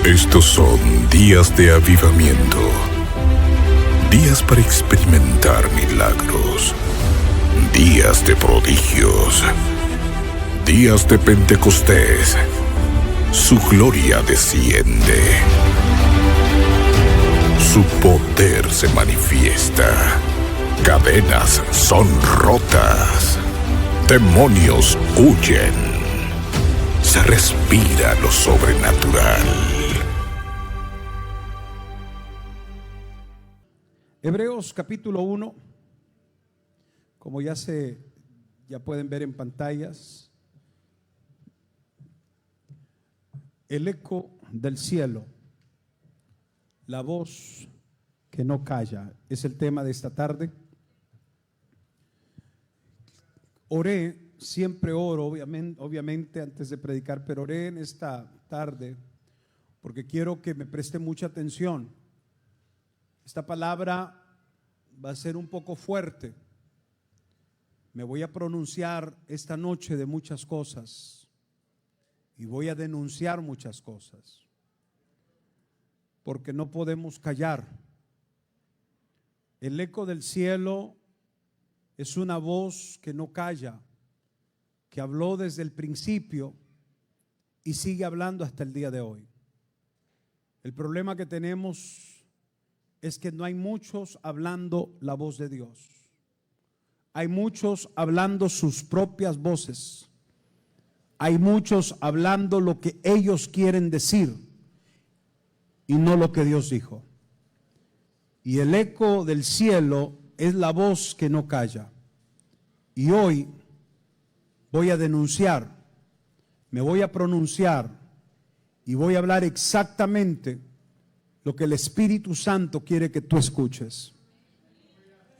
Estos son días de avivamiento, días para experimentar milagros, días de prodigios, días de Pentecostés. Su gloria desciende, su poder se manifiesta, cadenas son rotas, demonios huyen, se respira lo sobrenatural. Hebreos capítulo 1, como ya pueden ver en pantallas, el eco del cielo, la voz que no calla, es el tema de esta tarde. Oré, siempre oro, obviamente antes de predicar, pero oré en esta tarde porque quiero que me preste mucha atención. Esta palabra va a ser un poco fuerte. Me voy a pronunciar esta noche de muchas cosas y voy a denunciar muchas cosas, porque no podemos callar. El eco del cielo es una voz que no calla, que habló desde el principio y sigue hablando hasta el día de hoy. El problema que tenemos es que no hay muchos hablando la voz de Dios. Hay muchos hablando sus propias voces. Hay muchos hablando lo que ellos quieren decir y no lo que Dios dijo. Y el eco del cielo es la voz que no calla. Y hoy voy a denunciar, me voy a pronunciar y voy a hablar exactamente lo que el Espíritu Santo quiere que tú escuches.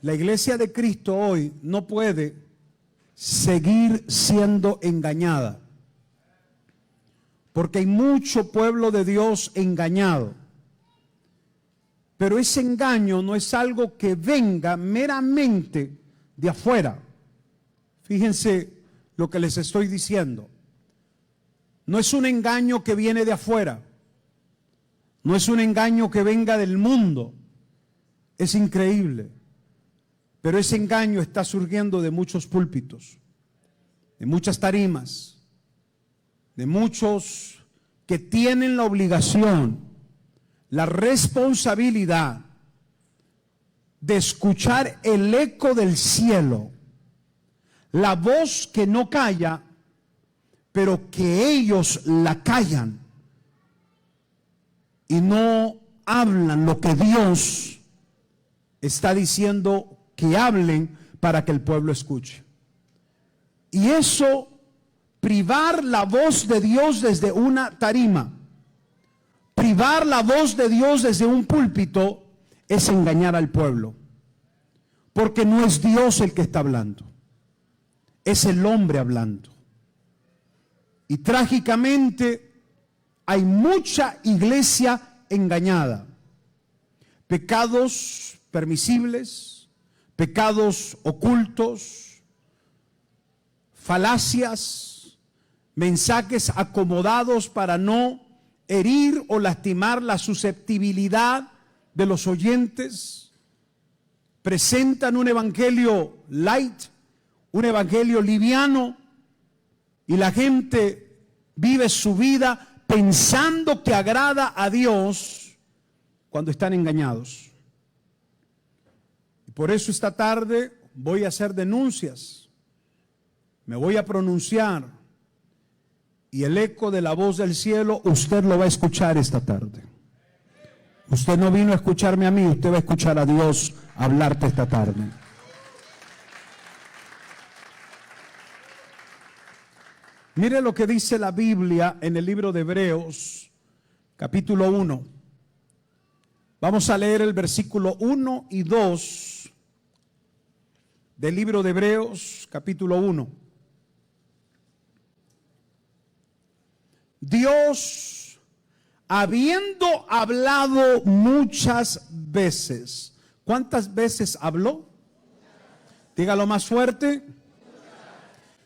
La iglesia de Cristo hoy no puede seguir siendo engañada, porque hay mucho pueblo de Dios engañado. Pero ese engaño no es algo que venga meramente de afuera. Fíjense lo que les estoy diciendo. No es un engaño que viene de afuera. No es un engaño que venga del mundo. Es increíble. Pero ese engaño está surgiendo de muchos púlpitos, de muchas tarimas, de muchos que tienen la obligación, la responsabilidad de escuchar el eco del cielo, la voz que no calla, pero que ellos la callan y no hablan lo que Dios está diciendo que hablen para que el pueblo escuche. Y eso, privar la voz de Dios desde una tarima, privar la voz de Dios desde un púlpito, es engañar al pueblo. Porque no es Dios el que está hablando, es el hombre hablando. Y trágicamente hay mucha iglesia engañada. Pecados permisibles, pecados ocultos, falacias, mensajes acomodados para no herir o lastimar la susceptibilidad de los oyentes. Presentan un evangelio light, un evangelio liviano, y la gente vive su vida pensando que agrada a Dios cuando están engañados. Y por eso esta tarde voy a hacer denuncias, me voy a pronunciar, y el eco de la voz del cielo usted lo va a escuchar esta tarde. Usted no vino a escucharme a mí, usted va a escuchar a Dios hablarte esta tarde. Mire lo que dice la Biblia en el libro de Hebreos, capítulo 1. Vamos a leer el versículo 1 y 2 del libro de Hebreos, capítulo 1. Dios, habiendo hablado muchas veces. ¿Cuántas veces habló? Dígalo más fuerte.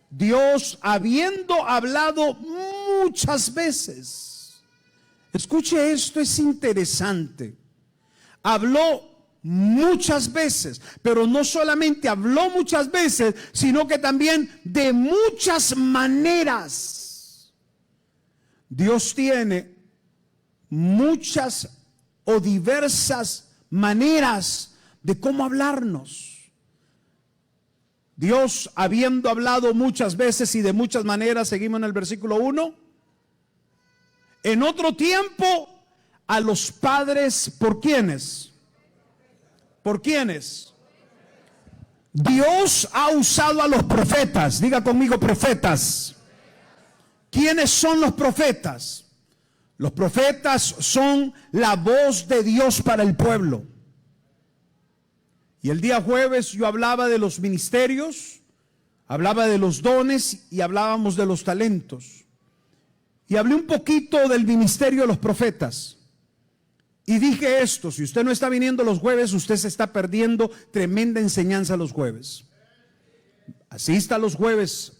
Dios, habiendo hablado muchas veces. Escuche esto, es interesante. Habló muchas veces, pero no solamente habló muchas veces, sino que también de muchas maneras. Dios tiene muchas o diversas maneras de cómo hablarnos. Dios, habiendo hablado muchas veces y de muchas maneras, seguimos en el versículo 1. En otro tiempo, a los padres, ¿por quiénes? ¿Por quiénes? Dios ha usado a los profetas. Diga conmigo, profetas. ¿Quiénes son los profetas? Los profetas son la voz de Dios para el pueblo. Y el día jueves yo hablaba de los ministerios, hablaba de los dones y hablábamos de los talentos. Y hablé un poquito del ministerio de los profetas. Y dije esto: si usted no está viniendo los jueves, usted se está perdiendo tremenda enseñanza los jueves. Asista los jueves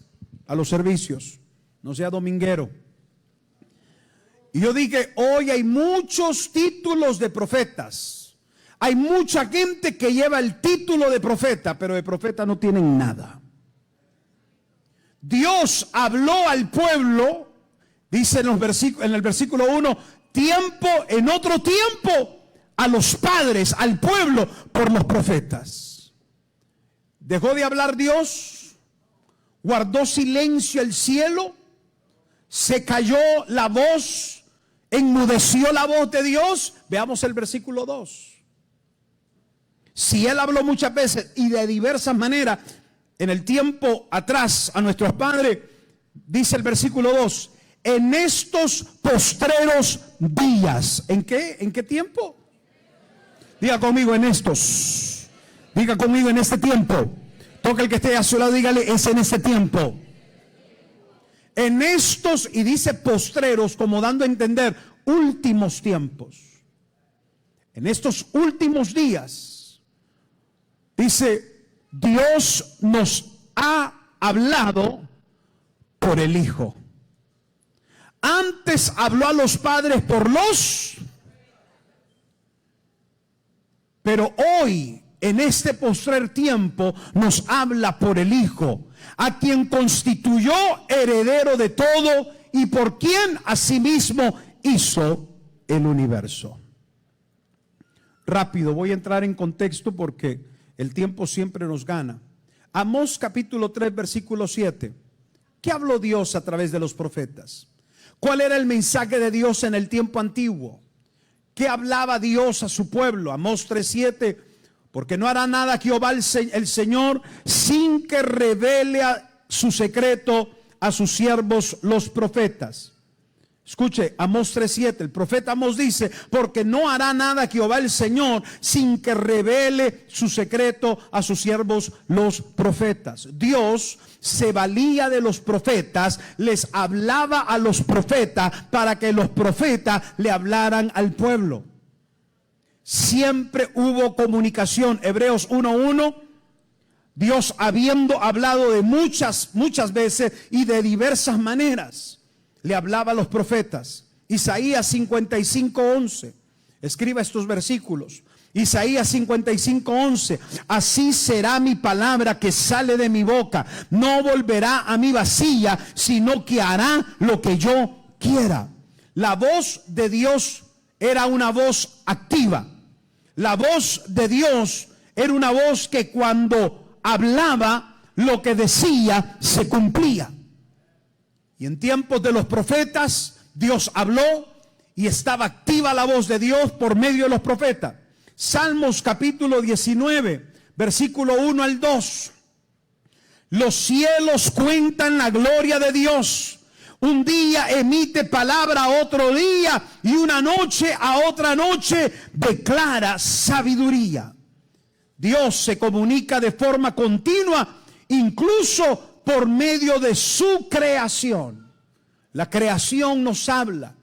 a los servicios, no sea dominguero. Y yo dije, hoy hay muchos títulos de profetas. Hay mucha gente que lleva el título de profeta, pero de profeta no tienen nada. Dios habló al pueblo, dice en el versículo 1, tiempo, en otro tiempo, a los padres, al pueblo, por los profetas. Dejó de hablar Dios, guardó silencio el cielo, se cayó la voz, enmudeció la voz de Dios. Veamos el versículo 2. Si Él habló muchas veces y de diversas maneras en el tiempo atrás a nuestros padres, dice el versículo 2, en estos postreros días. ¿En qué? ¿En qué tiempo? Diga conmigo, en estos. Diga conmigo, en este tiempo. Toca el que esté a su lado, dígale, es en este tiempo. En estos, y dice postreros, como dando a entender, últimos tiempos. En estos últimos días, dice, Dios nos ha hablado por el Hijo. Antes habló a los padres por los, pero hoy, en este postrer tiempo, nos habla por el Hijo, a quien constituyó heredero de todo y por quien asimismo hizo el universo. Rápido, voy a entrar en contexto porque el tiempo siempre nos gana. Amós capítulo 3, versículo 7. ¿Qué habló Dios a través de los profetas? ¿Cuál era el mensaje de Dios en el tiempo antiguo? ¿Qué hablaba Dios a su pueblo? Amós 3:7. Porque no hará nada Jehová el Señor sin que revele su secreto a sus siervos los profetas. Escuche, Amós 3:7, el profeta Amós dice, porque no hará nada Jehová el Señor sin que revele su secreto a sus siervos los profetas. Dios se valía de los profetas, les hablaba a los profetas para que los profetas le hablaran al pueblo. Siempre hubo comunicación. Hebreos 1:1, Dios habiendo hablado de muchas veces y de diversas maneras, le hablaba a los profetas. Isaías 55:11, escriba estos versículos. Isaías 55:11, así será mi palabra que sale de mi boca, no volverá a mí vacía, sino que hará lo que yo quiera. La voz de Dios era una voz activa. La voz de Dios era una voz que cuando hablaba, lo que decía se cumplía. Y en tiempos de los profetas, Dios habló y estaba activa la voz de Dios por medio de los profetas. Salmos capítulo 19, versículo 1 al 2. Los cielos cuentan la gloria de Dios. Un día emite palabra a otro día y una noche a otra noche declara sabiduría. Dios se comunica de forma continua, incluso por medio de su creación. La creación nos habla.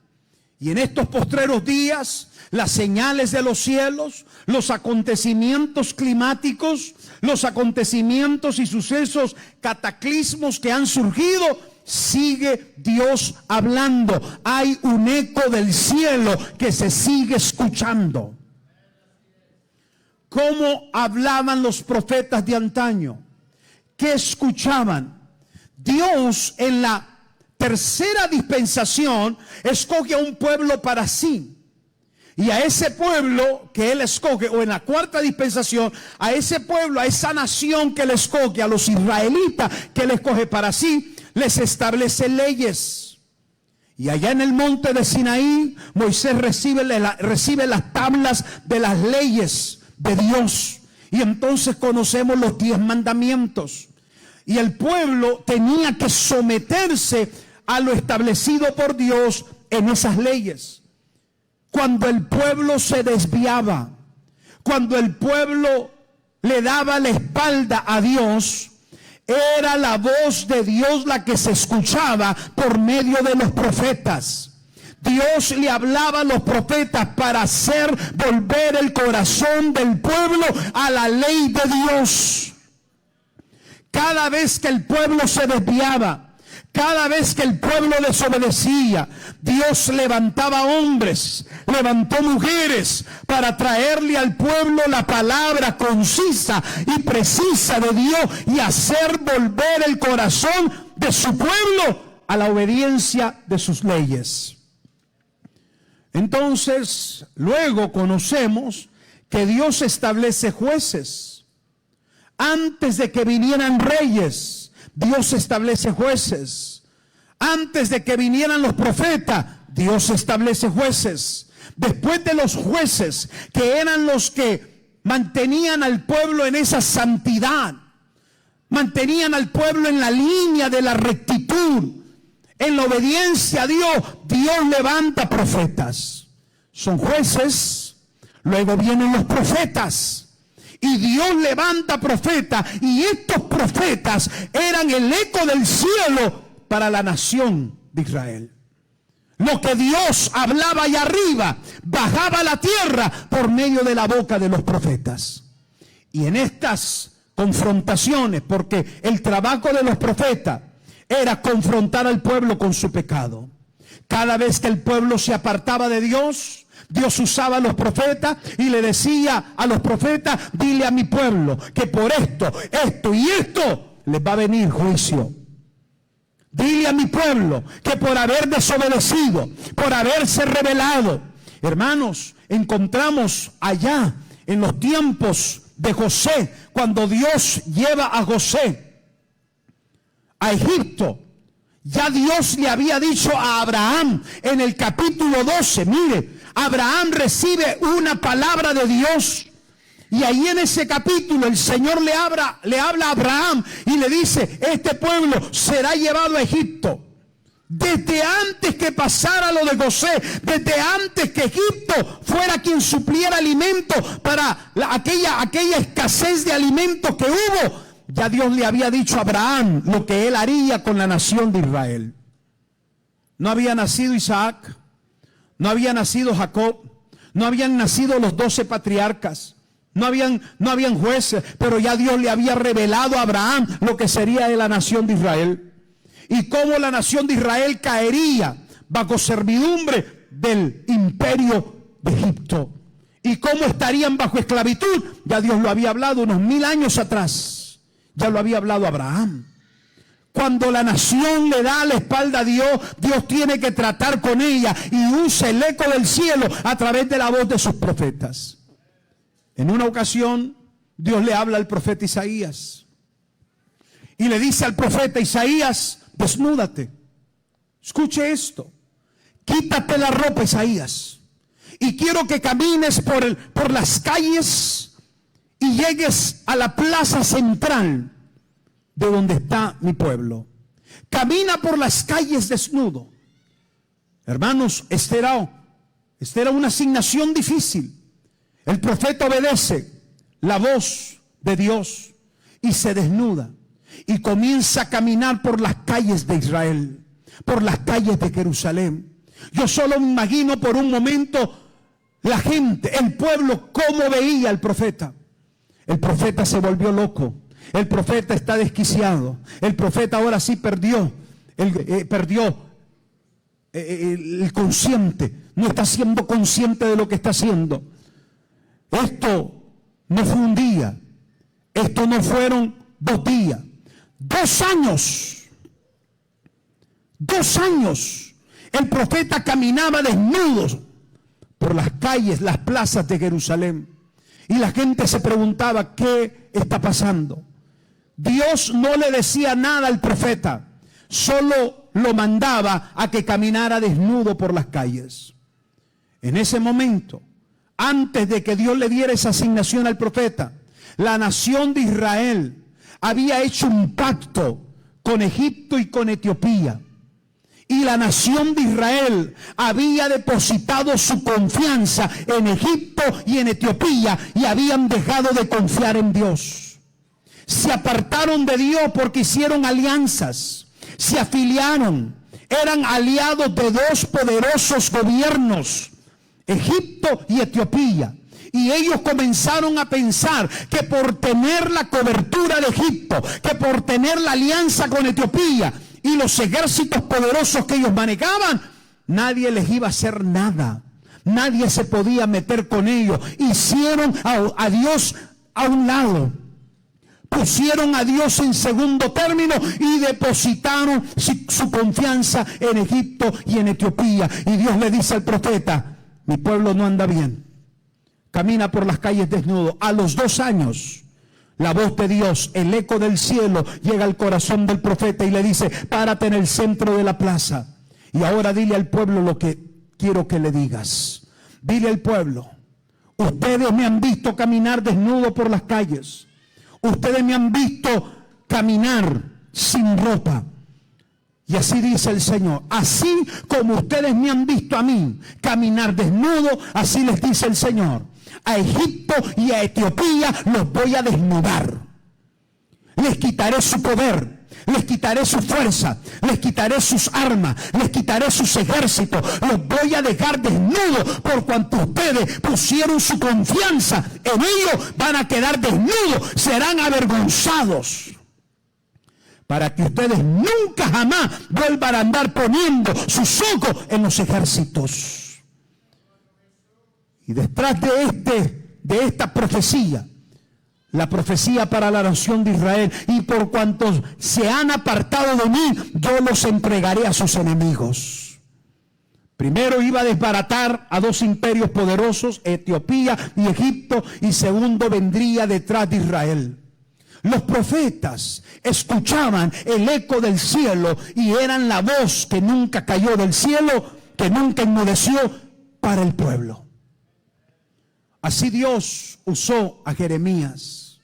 Y en estos postreros días, las señales de los cielos, los acontecimientos climáticos, los acontecimientos y sucesos cataclismos que han surgido, sigue Dios hablando. Hay un eco del cielo que se sigue escuchando. ¿Cómo hablaban los profetas de antaño? ¿Qué escuchaban? Dios en la tercera dispensación escoge a un pueblo para sí. Y a ese pueblo que Él escoge, o en la cuarta dispensación, a ese pueblo, a esa nación que Él escoge, a los israelitas que Él escoge para sí, les establece leyes. Y allá en el monte de Sinaí, Moisés recibe las tablas de las leyes de Dios. Y entonces conocemos los 10 mandamientos. Y el pueblo tenía que someterse a lo establecido por Dios en esas leyes. Cuando el pueblo se desviaba, cuando el pueblo le daba la espalda a Dios, era la voz de Dios la que se escuchaba por medio de los profetas. Dios le hablaba a los profetas para hacer volver el corazón del pueblo a la ley de Dios. Cada vez que el pueblo se desviaba, cada vez que el pueblo desobedecía, Dios levantaba hombres, levantó mujeres para traerle al pueblo la palabra concisa y precisa de Dios y hacer volver el corazón de su pueblo a la obediencia de sus leyes. Entonces, luego conocemos que Dios establece jueces. Antes de que vinieran reyes, Dios establece jueces. Antes de que vinieran los profetas, Dios establece jueces. Después de los jueces, que eran los que mantenían al pueblo en esa santidad, mantenían al pueblo en la línea de la rectitud, en la obediencia a Dios, Dios levanta profetas. Son jueces, luego vienen los profetas. Y Dios levanta profetas, y estos profetas eran el eco del cielo para la nación de Israel. Lo que Dios hablaba allá arriba, bajaba a la tierra por medio de la boca de los profetas. Y en estas confrontaciones, porque el trabajo de los profetas era confrontar al pueblo con su pecado. Cada vez que el pueblo se apartaba de Dios, Dios usaba a los profetas y le decía a los profetas: dile a mi pueblo que por esto, esto y esto les va a venir juicio. Dile a mi pueblo que por haber desobedecido, por haberse rebelado. Hermanos, encontramos allá en los tiempos de José, cuando Dios lleva a José a Egipto. Ya Dios le había dicho a Abraham en el capítulo 12, mire, Abraham recibe una palabra de Dios. Y ahí en ese capítulo el Señor le habla a Abraham y le dice: este pueblo será llevado a Egipto. Desde antes que pasara lo de José, desde antes que Egipto fuera quien supliera alimento para aquella escasez de alimentos que hubo, ya Dios le había dicho a Abraham lo que él haría con la nación de Israel. No había nacido Isaac, no había nacido Jacob, no habían nacido los 12 patriarcas, no habían jueces, pero ya Dios le había revelado a Abraham lo que sería de la nación de Israel. Y cómo la nación de Israel caería bajo servidumbre del imperio de Egipto. Y cómo estarían bajo esclavitud. Ya Dios lo había hablado unos 1000 años atrás. Ya lo había hablado Abraham. Cuando la nación le da la espalda a Dios, Dios tiene que tratar con ella y usa el eco del cielo a través de la voz de sus profetas. En una ocasión, Dios le habla al profeta Isaías y le dice al profeta Isaías: desnúdate. Escuche esto. Quítate la ropa, Isaías, y quiero que camines por las calles y llegues a la plaza central de donde está mi pueblo. Camina por las calles desnudo. Hermanos, esta era una asignación difícil. El profeta obedece la voz de Dios y se desnuda y comienza a caminar por las calles de Israel, por las calles de Jerusalén. Yo solo me imagino por un momento la gente, el pueblo, cómo veía al profeta. El profeta se volvió loco. El profeta está desquiciado. El profeta ahora sí perdió perdió el consciente, no está siendo consciente de lo que está haciendo. Esto no fue un día, esto no fueron 2 días, 2 años. 2 años el profeta caminaba desnudo por las calles, las plazas de Jerusalén, y la gente se preguntaba: ¿qué está pasando? Dios no le decía nada al profeta, solo lo mandaba a que caminara desnudo por las calles. En ese momento, antes de que Dios le diera esa asignación al profeta, la nación de Israel había hecho un pacto con Egipto y con Etiopía. Y la nación de Israel había depositado su confianza en Egipto y en Etiopía, y habían dejado de confiar en Dios. Se apartaron de Dios porque hicieron alianzas, se afiliaron, eran aliados de 2 poderosos gobiernos, Egipto y Etiopía. Y ellos comenzaron a pensar que por tener la cobertura de Egipto, que por tener la alianza con Etiopía y los ejércitos poderosos que ellos manejaban, nadie les iba a hacer nada. Nadie se podía meter con ellos. Hicieron a Dios a un lado. Pusieron a Dios en segundo término y depositaron su confianza en Egipto y en Etiopía. Y Dios le dice al profeta: mi pueblo no anda bien, camina por las calles desnudo. A los 2 años, la voz de Dios, el eco del cielo, llega al corazón del profeta y le dice: párate en el centro de la plaza y ahora dile al pueblo lo que quiero que le digas. Dile al pueblo: ustedes me han visto caminar desnudo por las calles, ustedes me han visto caminar sin ropa. Y así dice el Señor: así como ustedes me han visto a mí caminar desnudo, así les dice el Señor, a Egipto y a Etiopía los voy a desnudar. Les quitaré su poder, les quitaré su fuerza, les quitaré sus armas, les quitaré sus ejércitos. Los voy a dejar desnudos por cuanto ustedes pusieron su confianza en ellos. Van a quedar desnudos, serán avergonzados, para que ustedes nunca jamás vuelvan a andar poniendo sus ojos en los ejércitos. Y detrás de esta profecía, la profecía para la nación de Israel: y por cuantos se han apartado de mí, yo los entregaré a sus enemigos. Primero iba a desbaratar a 2 imperios poderosos, Etiopía y Egipto, y segundo vendría detrás de Israel. Los profetas escuchaban el eco del cielo y eran la voz que nunca cayó del cielo, que nunca enmudeció para el pueblo. Así Dios usó a Jeremías,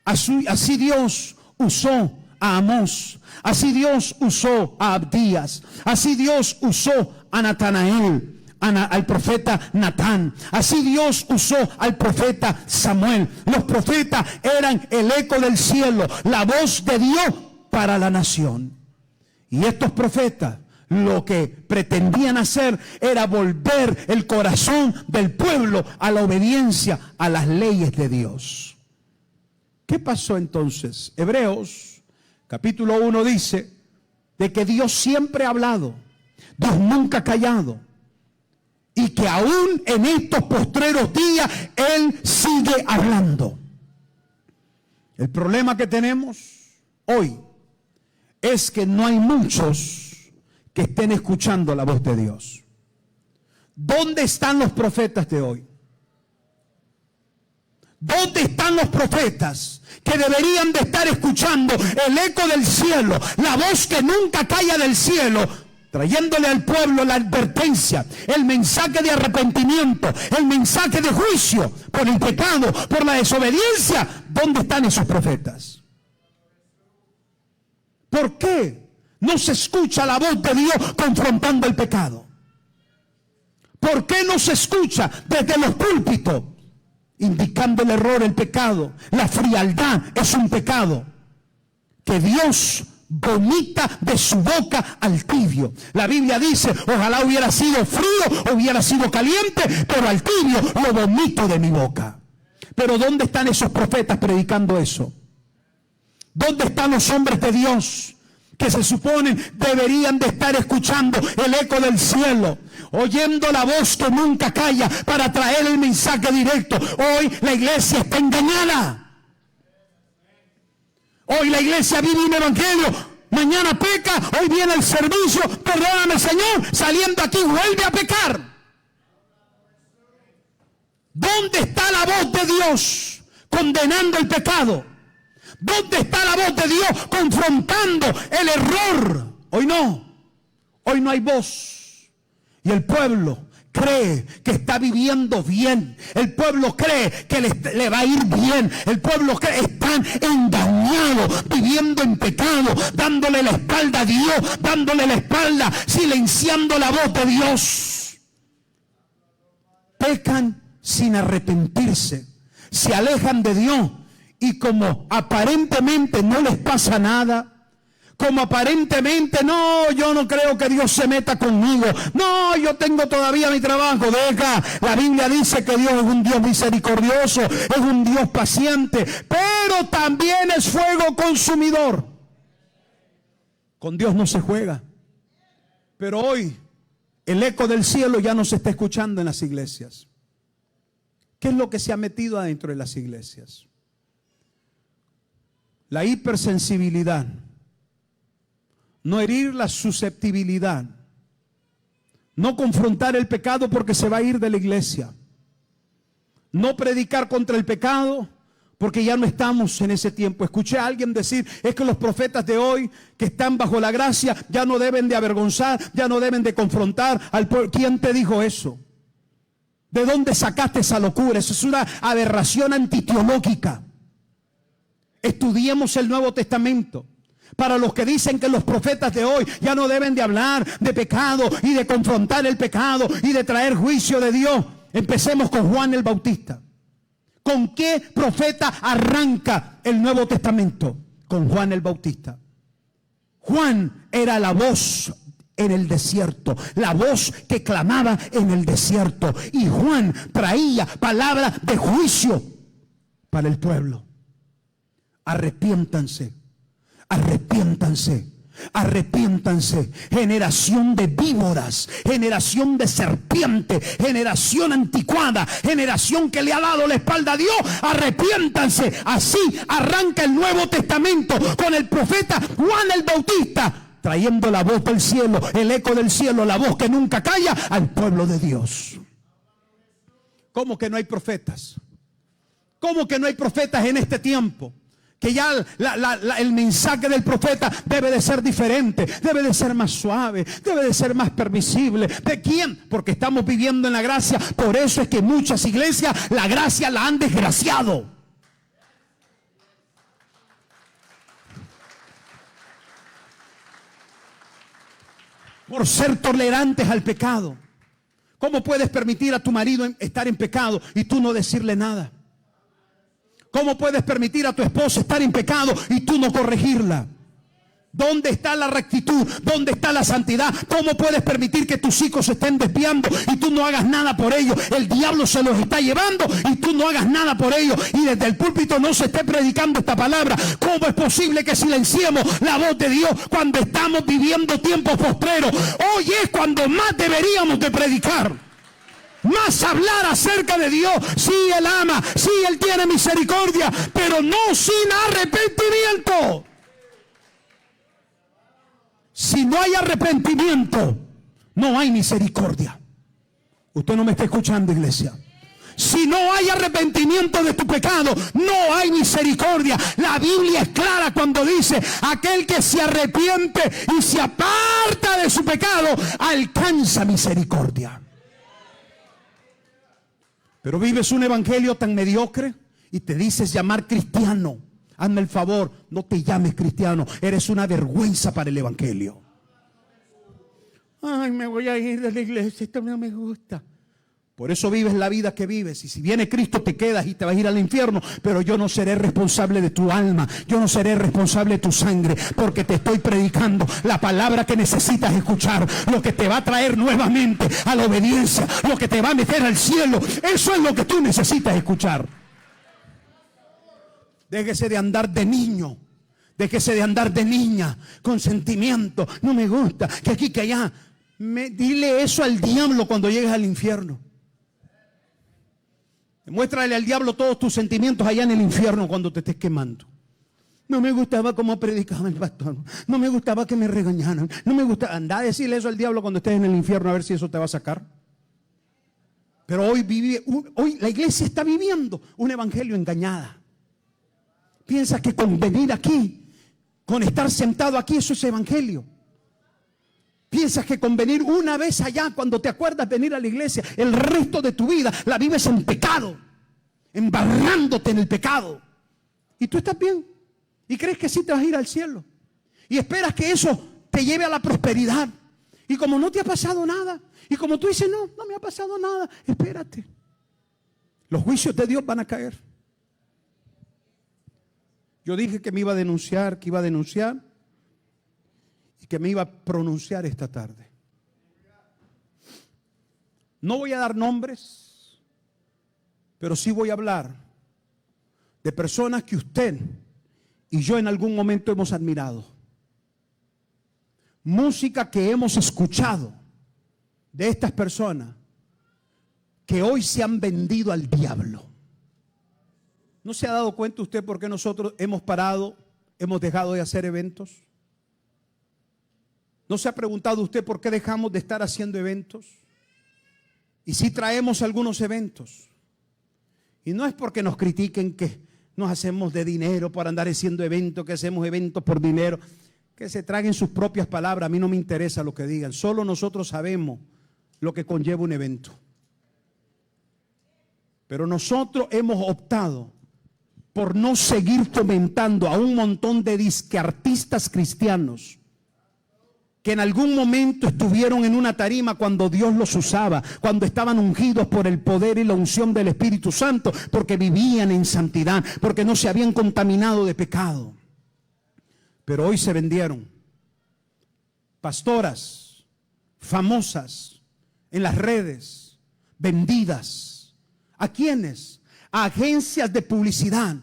así Dios usó a Amós, así Dios usó a Abdías, así Dios usó a Natanael, al profeta Natán, así Dios usó al profeta Samuel. Los profetas eran el eco del cielo, la voz de Dios para la nación. Y estos profetas lo que pretendían hacer era volver el corazón del pueblo a la obediencia a las leyes de Dios. ¿Qué pasó entonces? Hebreos capítulo 1 dice de que Dios siempre ha hablado, Dios nunca ha callado, y que aún en estos postreros días Él sigue hablando. El problema que tenemos hoy es que no hay muchos que estén escuchando la voz de Dios. ¿Dónde están los profetas de hoy? ¿Dónde están los profetas que deberían de estar escuchando el eco del cielo, la voz que nunca calla del cielo, trayéndole al pueblo la advertencia, el mensaje de arrepentimiento, el mensaje de juicio por el pecado, por la desobediencia? ¿Dónde están esos profetas? ¿Por qué no se escucha la voz de Dios confrontando el pecado? ¿Por qué no se escucha desde los púlpitos indicando el error, el pecado? La frialdad es un pecado que Dios vomita de su boca al tibio. La Biblia dice: ojalá hubiera sido frío, hubiera sido caliente, pero al tibio lo vomito de mi boca. Pero ¿dónde están esos profetas predicando eso? ¿Dónde están los hombres de Dios que se suponen deberían de estar escuchando el eco del cielo, oyendo la voz que nunca calla para traer el mensaje directo. Hoy la iglesia está engañada. Hoy la iglesia vive un evangelio. Mañana peca, hoy viene el servicio, perdóname Señor, saliendo aquí vuelve a pecar. ¿Dónde está la voz de Dios condenando el pecado? ¿Dónde está la voz de Dios confrontando el error? Hoy no hay voz. Y el pueblo cree que está viviendo bien. El pueblo cree que le va a ir bien. El pueblo cree que están engañados, viviendo en pecado, dándole la espalda a Dios, dándole la espalda, silenciando la voz de Dios. Pecan sin arrepentirse, se alejan de Dios y como aparentemente no les pasa nada, como aparentemente no, yo no creo que Dios se meta conmigo, no, yo tengo todavía mi trabajo, deja, la Biblia dice que Dios es un Dios misericordioso, es un Dios paciente, pero también es fuego consumidor. Con Dios no se juega. Pero hoy el eco del cielo ya no se está escuchando en las iglesias. ¿Qué es lo que se ha metido adentro de las iglesias? La hipersensibilidad, no herir la susceptibilidad, no confrontar el pecado porque se va a ir de la iglesia, no predicar contra el pecado porque ya no estamos en ese tiempo. Escuché a alguien decir, es que los profetas de hoy que están bajo la gracia ya no deben de avergonzar, ya no deben de confrontar al pueblo. ¿Quién te dijo eso? ¿De dónde sacaste esa locura? Eso es una aberración antiteológica. Estudiemos el Nuevo Testamento. Para los que dicen que los profetas de hoy ya no deben de hablar de pecado y de confrontar el pecado y de traer juicio de Dios, empecemos con Juan el Bautista. ¿Con qué profeta arranca el Nuevo Testamento? Con Juan el Bautista. Juan era la voz en el desierto, la voz que clamaba en el desierto, y Juan traía palabras de juicio para el pueblo. Arrepiéntanse, arrepiéntanse, arrepiéntanse, generación de víboras, generación de serpientes, generación anticuada, generación que le ha dado la espalda a Dios, arrepiéntanse. Así arranca el Nuevo Testamento con el profeta Juan el Bautista, trayendo la voz del cielo, el eco del cielo, la voz que nunca calla al pueblo de Dios. ¿Cómo que no hay profetas? ¿Cómo que no hay profetas en este tiempo? Que ya el mensaje del profeta debe de ser diferente, debe de ser más suave, debe de ser más permisible. ¿De quién? Porque estamos viviendo en la gracia. Por eso es que muchas iglesias la gracia la han desgraciado. Por ser tolerantes al pecado. ¿Cómo puedes permitir a tu marido estar en pecado y tú no decirle nada? ¿Cómo puedes permitir a tu esposa estar en pecado y tú no corregirla? ¿Dónde está la rectitud? ¿Dónde está la santidad? ¿Cómo puedes permitir que tus hijos se estén desviando y tú no hagas nada por ellos? El diablo se los está llevando y tú no hagas nada por ellos. Y desde el púlpito no se esté predicando esta palabra. ¿Cómo es posible que silenciemos la voz de Dios cuando estamos viviendo tiempos postreros? Hoy es cuando más deberíamos de predicar. Más hablar acerca de Dios. Sí, Él ama, sí, Él tiene misericordia, pero no sin arrepentimiento. Si no hay arrepentimiento, no hay misericordia. Usted no me está escuchando, iglesia. Si no hay arrepentimiento de tu pecado, no hay misericordia. La Biblia es clara cuando dice: aquel que se arrepiente y se aparta de su pecado, alcanza misericordia. Pero vives un evangelio tan mediocre y te dices llamar cristiano. Hazme el favor, no te llames cristiano. Eres una vergüenza para el evangelio. Ay, me voy a ir de la iglesia, esto no me gusta. Por eso vives la vida que vives. Y si viene Cristo te quedas y te vas a ir al infierno. Pero yo no seré responsable de tu alma. Yo no seré responsable de tu sangre. Porque te estoy predicando la palabra que necesitas escuchar. Lo que te va a traer nuevamente a la obediencia. Lo que te va a meter al cielo. Eso es lo que tú necesitas escuchar. Déjese de andar de niño Déjese de andar de niña con sentimiento. No me gusta, que aquí, que allá. Dile eso al diablo cuando llegues al infierno. Muéstrale al diablo todos tus sentimientos allá en el infierno cuando te estés quemando. No me gustaba cómo predicaba el pastor. No me gustaba que me regañaran. No me gustaba. Anda a decirle eso al diablo cuando estés en el infierno, a ver si eso te va a sacar. Pero hoy la iglesia está viviendo un evangelio engañada. Piensa que con venir aquí, con estar sentado aquí, eso es evangelio. Piensas que con venir una vez allá, cuando te acuerdas venir a la iglesia, el resto de tu vida la vives en pecado, embarrándote en el pecado. Y tú estás bien. Y crees que sí te vas a ir al cielo. Y esperas que eso te lleve a la prosperidad. Y como no te ha pasado nada, y como tú dices, no me ha pasado nada, espérate. Los juicios de Dios van a caer. Yo dije que me iba a denunciar, y que me iba a pronunciar esta tarde. No voy a dar nombres, pero sí voy a hablar de personas que usted y yo en algún momento hemos admirado. Música que hemos escuchado de estas personas que hoy se han vendido al diablo. ¿No se ha dado cuenta usted por qué nosotros hemos parado, hemos dejado de hacer eventos? ¿No se ha preguntado usted por qué dejamos de estar haciendo eventos? Y si traemos algunos eventos. Y no es porque nos critiquen que nos hacemos de dinero para andar haciendo eventos, que hacemos eventos por dinero. Que se traguen sus propias palabras, a mí no me interesa lo que digan. Solo nosotros sabemos lo que conlleva un evento. Pero nosotros hemos optado por no seguir fomentando a un montón de disqueartistas cristianos que en algún momento estuvieron en una tarima cuando Dios los usaba, cuando estaban ungidos por el poder y la unción del Espíritu Santo, porque vivían en santidad, porque no se habían contaminado de pecado. Pero hoy se vendieron. Pastoras famosas en las redes, vendidas. ¿A quiénes? A agencias de publicidad,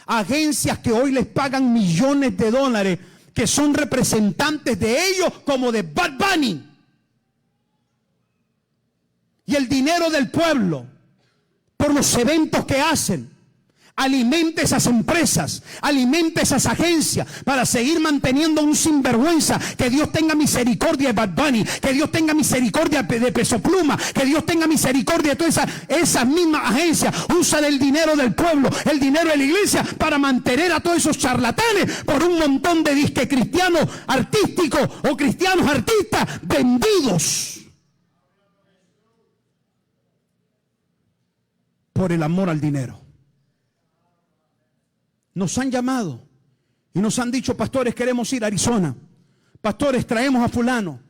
a agencias que hoy les pagan millones de dólares, que son representantes de ellos como de Bad Bunny. Y el dinero del pueblo, por los eventos que hacen, alimenta esas empresas, alimenta esas agencias para seguir manteniendo un sinvergüenza. Que Dios tenga misericordia de Bad Bunny, que Dios tenga misericordia de Peso Pluma, que Dios tenga misericordia de todas esas mismas agencias. Usan el dinero del pueblo, el dinero de la iglesia para mantener a todos esos charlatanes por un montón de disque cristianos artísticos o cristianos artistas vendidos por el amor al dinero. Nos han llamado y nos han dicho: pastores, queremos ir a Arizona. Pastores, traemos a fulano.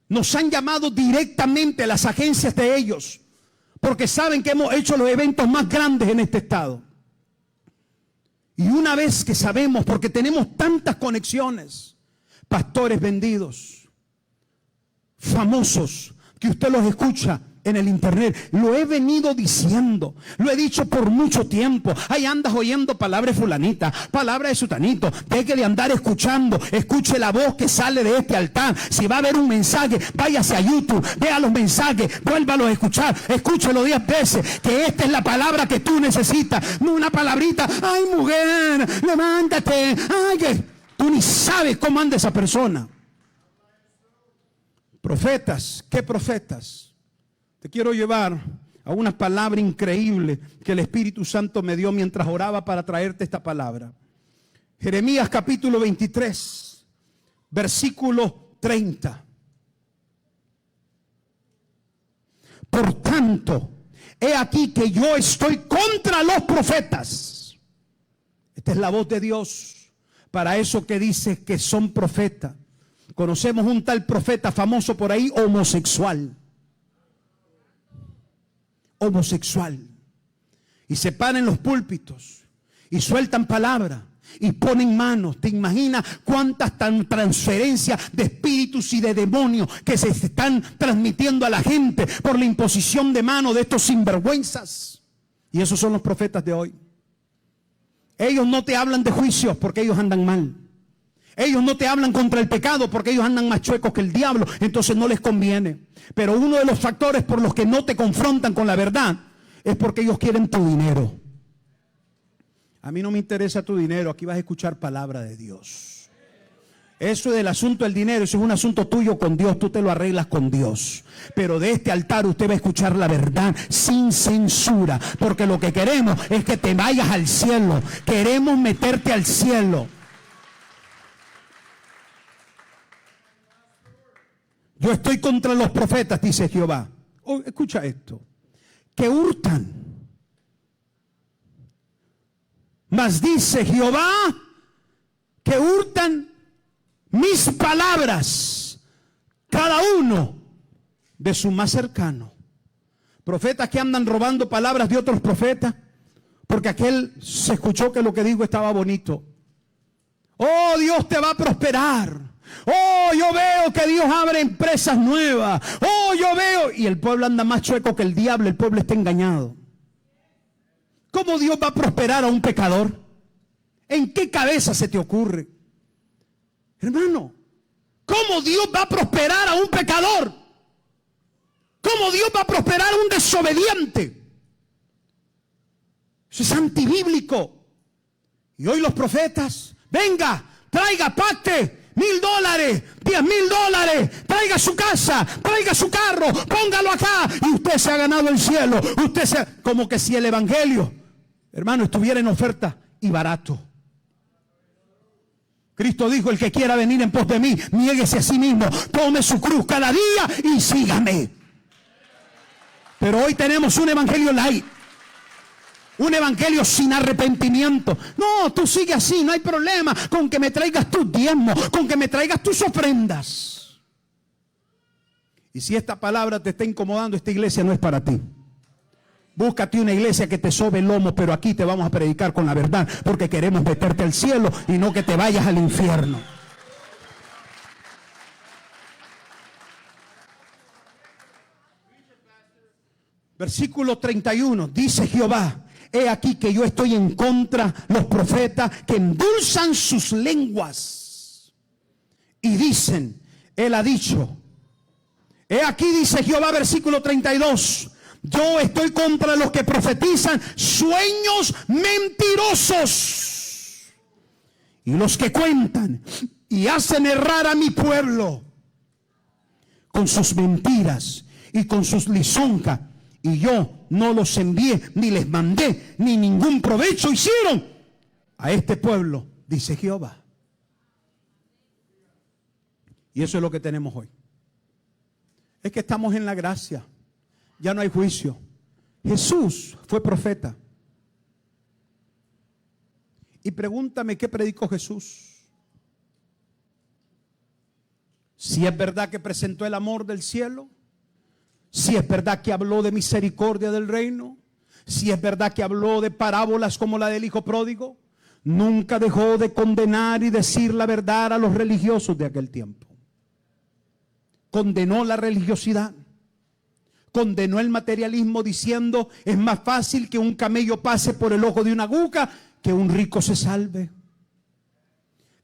Nos han llamado directamente a las agencias de ellos, porque saben que hemos hecho los eventos más grandes en este estado. Y una vez que sabemos, porque tenemos tantas conexiones, pastores vendidos, famosos, que usted los escucha en el internet. Lo he venido diciendo, lo he dicho por mucho tiempo. Ahí andas oyendo palabra de fulanita, palabra de sutanito. Deje de andar escuchando, escuche la voz que sale de este altar. Si va a haber un mensaje, váyase a YouTube, vea los mensajes, vuélvalo a escuchar, escúchelo 10 veces, que esta es la palabra que tú necesitas. No una palabrita: ay mujer, levántate, ay, tú ni sabes cómo anda esa persona. Profetas, ¿qué profetas? Te quiero llevar a una palabra increíble que el Espíritu Santo me dio mientras oraba para traerte esta palabra. Jeremías capítulo 23, versículo 30. Por tanto, he aquí que yo estoy contra los profetas. Esta es la voz de Dios para eso que dice que son profetas. Conocemos un tal profeta famoso por ahí, homosexual. Y se paran en los púlpitos y sueltan palabras y ponen manos. ¿Te imaginas cuántas transferencias de espíritus y de demonios que se están transmitiendo a la gente por la imposición de manos de estos sinvergüenzas? Y esos son los profetas de hoy. Ellos no te hablan de juicios porque ellos andan mal. Ellos no te hablan contra el pecado porque ellos andan más chuecos que el diablo, entonces no les conviene. Pero uno de los factores por los que no te confrontan con la verdad es porque ellos quieren tu dinero. A mí no me interesa tu dinero, aquí vas a escuchar palabra de Dios. Eso del asunto del dinero, eso es un asunto tuyo con Dios, tú te lo arreglas con Dios. Pero de este altar usted va a escuchar la verdad sin censura, porque lo que queremos es que te vayas al cielo. Queremos meterte al cielo. Yo estoy contra los profetas, dice Jehová. Oh, escucha esto. Que hurtan. Mas dice Jehová que hurtan mis palabras, cada uno de su más cercano. Profetas que andan robando palabras de otros profetas, porque aquel se escuchó que lo que dijo estaba bonito. Oh, Dios te va a prosperar. Oh, yo veo que Dios abre empresas nuevas. Oh, yo veo. Y el pueblo anda más chueco que el diablo, el pueblo está engañado. ¿Cómo Dios va a prosperar a un pecador? ¿En qué cabeza se te ocurre? Hermano, ¿cómo Dios va a prosperar a un pecador? ¿Cómo Dios va a prosperar a un desobediente? Eso es antibíblico. Y hoy los profetas, venga, traiga, pacte, $1,000, $10,000, traiga su casa, traiga su carro, póngalo acá y usted se ha ganado el cielo. Como que si el evangelio, hermano, estuviera en oferta y barato. Cristo dijo, el que quiera venir en pos de mí, niéguese a sí mismo, tome su cruz cada día y sígame. Pero hoy tenemos un evangelio light, un evangelio sin arrepentimiento. No, tú sigue así, no hay problema con que me traigas tus diezmos, con que me traigas tus ofrendas. Y si esta palabra te está incomodando, esta iglesia no es para ti. Búscate una iglesia que te sobe el lomo, pero aquí te vamos a predicar con la verdad, porque queremos meterte al cielo y no que te vayas al infierno. Versículo 31, dice Jehová, he aquí que yo estoy en contra los profetas que endulzan sus lenguas y dicen, él ha dicho, he aquí dice Jehová, versículo 32, yo estoy contra los que profetizan sueños mentirosos y los que cuentan y hacen errar a mi pueblo con sus mentiras y con sus lisonjas. Y yo no los envié, ni les mandé, ni ningún provecho hicieron a este pueblo, dice Jehová. Y eso es lo que tenemos hoy. Es que estamos en la gracia. Ya no hay juicio. Jesús fue profeta. Y pregúntame qué predicó Jesús. Si es verdad que presentó el amor del cielo, si es verdad que habló de misericordia del reino, si es verdad que habló de parábolas como la del hijo pródigo, nunca dejó de condenar y decir la verdad a los religiosos de aquel tiempo. Condenó la religiosidad. Condenó el materialismo diciendo, es más fácil que un camello pase por el ojo de una aguja que un rico se salve.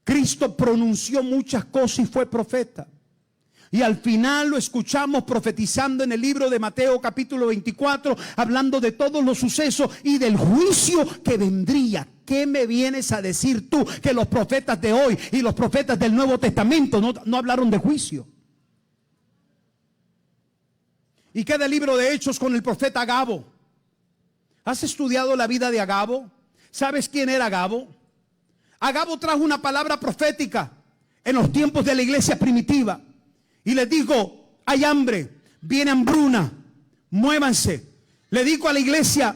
Cristo pronunció muchas cosas y fue profeta. Y al final lo escuchamos profetizando en el libro de Mateo capítulo 24, hablando de todos los sucesos y del juicio que vendría. ¿Qué me vienes a decir tú que los profetas de hoy y los profetas del Nuevo Testamento no hablaron de juicio? ¿Y qué del libro de Hechos con el profeta Agabo? ¿Has estudiado la vida de Agabo? ¿Sabes quién era Agabo? Agabo trajo una palabra profética en los tiempos de la iglesia primitiva. Y les dijo, hay hambre, viene hambruna, muévanse. Le dijo a la iglesia,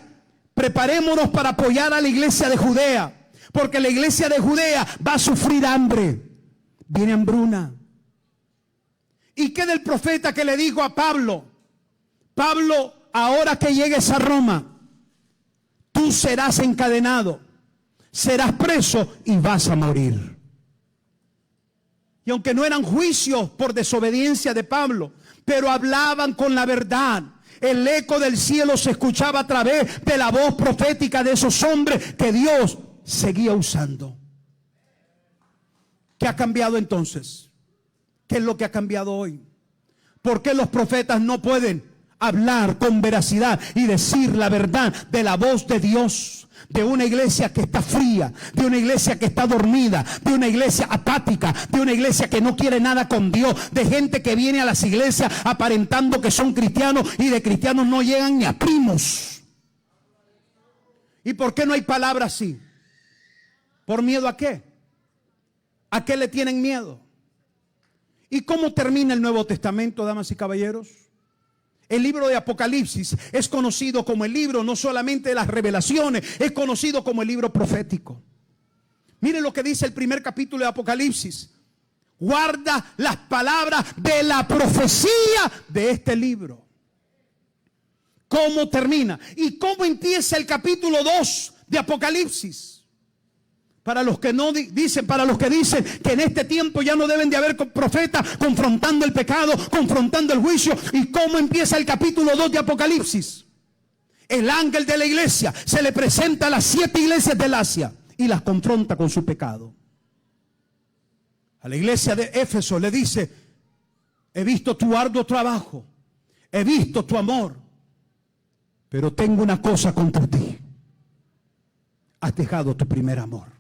preparémonos para apoyar a la iglesia de Judea, porque la iglesia de Judea va a sufrir hambre, viene hambruna. ¿Y qué del profeta que le dijo a Pablo? Pablo, ahora que llegues a Roma, tú serás encadenado, serás preso y vas a morir. Y aunque no eran juicios por desobediencia de Pablo, pero hablaban con la verdad. El eco del cielo se escuchaba a través de la voz profética de esos hombres que Dios seguía usando. ¿Qué ha cambiado entonces? ¿Qué es lo que ha cambiado hoy? ¿Por qué los profetas no pueden hablar con veracidad y decir la verdad de la voz de Dios? De una iglesia que está fría, de una iglesia que está dormida, de una iglesia apática, de una iglesia que no quiere nada con Dios, de gente que viene a las iglesias aparentando que son cristianos y de cristianos no llegan ni a primos. ¿Y por qué no hay palabra así? ¿Por miedo a qué? ¿A qué le tienen miedo? ¿Y cómo termina el Nuevo Testamento, damas y caballeros? El libro de Apocalipsis es conocido como el libro no solamente de las revelaciones, es conocido como el libro profético. Miren lo que dice el primer capítulo de Apocalipsis. Guarda las palabras de la profecía de este libro. ¿Cómo termina? ¿Y cómo empieza el capítulo 2 de Apocalipsis? Para los que no dicen, para los que dicen que en este tiempo ya no deben de haber profetas confrontando el pecado, confrontando el juicio. ¿Y cómo empieza el capítulo 2 de Apocalipsis? El ángel de la iglesia se le presenta a las 7 iglesias del Asia y las confronta con su pecado. A la iglesia de Éfeso le dice: he visto tu arduo trabajo, he visto tu amor, pero tengo una cosa contra ti: has dejado tu primer amor.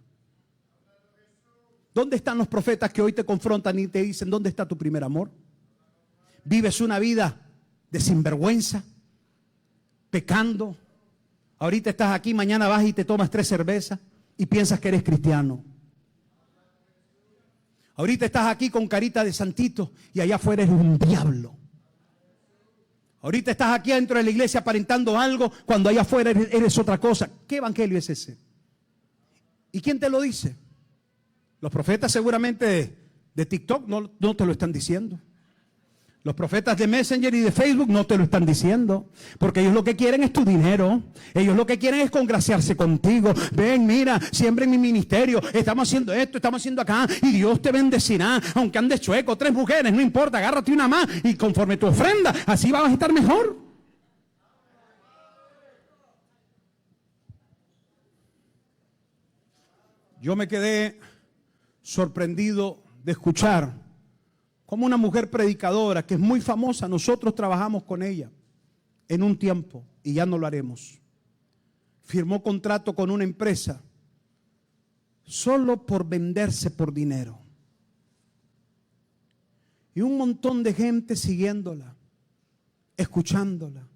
¿Dónde están los profetas que hoy te confrontan y te dicen: ¿dónde está tu primer amor? ¿Vives una vida de sinvergüenza, pecando? Ahorita estás aquí, mañana vas y te tomas 3 cervezas y piensas que eres cristiano. Ahorita estás aquí con carita de santito y allá afuera eres un diablo. Ahorita estás aquí dentro de la iglesia aparentando algo cuando allá afuera eres otra cosa. ¿Qué evangelio es ese? ¿Y quién te lo dice? Los profetas seguramente de TikTok no te lo están diciendo. Los profetas de Messenger y de Facebook no te lo están diciendo. Porque ellos lo que quieren es tu dinero. Ellos lo que quieren es congraciarse contigo. Ven, mira, siempre en mi ministerio estamos haciendo esto, estamos haciendo acá, y Dios te bendecirá. Aunque andes chueco, 3 mujeres, no importa, agárrate una más y conforme tu ofrenda, así vas a estar mejor. Yo me quedé sorprendido de escuchar como una mujer predicadora que es muy famosa, nosotros trabajamos con ella en un tiempo y ya no lo haremos. Firmó contrato con una empresa solo por venderse por dinero. Y un montón de gente siguiéndola, escuchándola.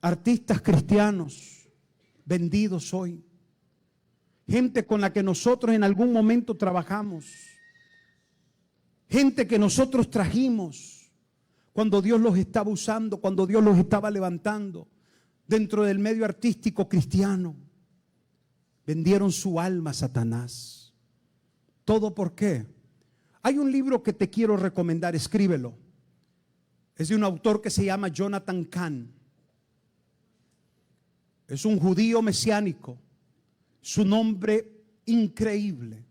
Artistas cristianos vendidos hoy. Gente con la que nosotros en algún momento trabajamos. Gente que nosotros trajimos cuando Dios los estaba usando, cuando Dios los estaba levantando dentro del medio artístico cristiano. Vendieron su alma a Satanás. ¿Todo por qué? Hay un libro que te quiero recomendar, escríbelo. Es de un autor que se llama Jonathan Cahn. Es un judío mesiánico. Su nombre increíble.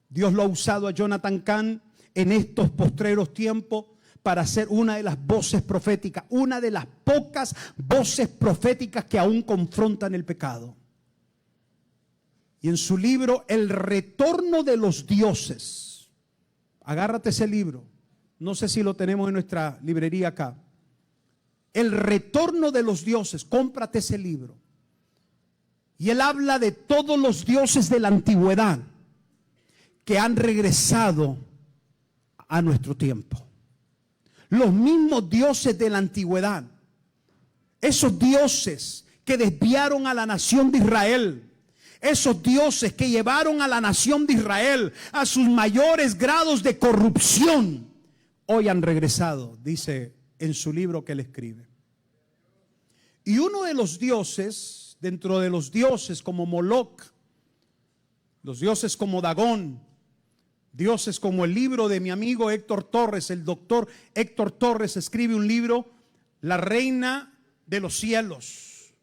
Dios lo ha usado a Jonathan Cahn en estos postreros tiempos para ser una de las voces proféticas, una de las pocas voces proféticas que aún confrontan el pecado. Y en su libro El retorno de los dioses, agárrate ese libro, no sé si lo tenemos en nuestra librería acá. El retorno de los dioses, cómprate ese libro. Y él habla de todos los dioses de la antigüedad que han regresado a nuestro tiempo. Los mismos dioses de la antigüedad, esos dioses que desviaron a la nación de Israel, esos dioses que llevaron a la nación de Israel a sus mayores grados de corrupción, hoy han regresado, dice en su libro que él escribe. Y uno de los dioses, dentro de los dioses como Moloch, los dioses como Dagón, dioses como el libro de mi amigo Héctor Torres, el doctor Héctor Torres escribe un libro, La Reina de los Cielos,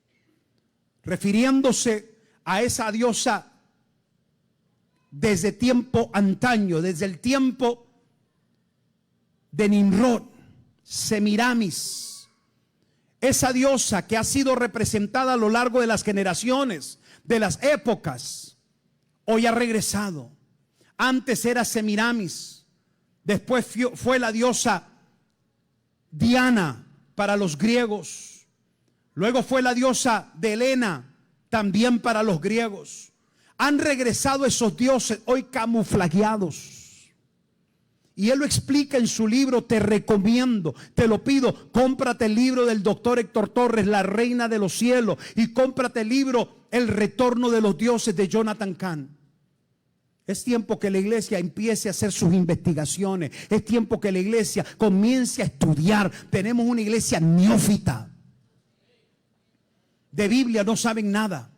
refiriéndose a esa diosa desde tiempo antaño, desde el tiempo de Nimrod, Semiramis, esa diosa que ha sido representada a lo largo de las generaciones, de las épocas, hoy ha regresado. Antes era Semiramis, después fue la diosa Diana para los griegos, luego fue la diosa de Helena, también para los griegos. Han regresado esos dioses hoy camuflajeados. Y él lo explica en su libro. Te recomiendo, te lo pido, cómprate el libro del doctor Héctor Torres, La Reina de los Cielos, y cómprate el libro El Retorno de los Dioses de Jonathan Cahn. Es tiempo que la iglesia empiece a hacer sus investigaciones. Es tiempo que la iglesia comience a estudiar. Tenemos una iglesia neófita. De Biblia no saben nada.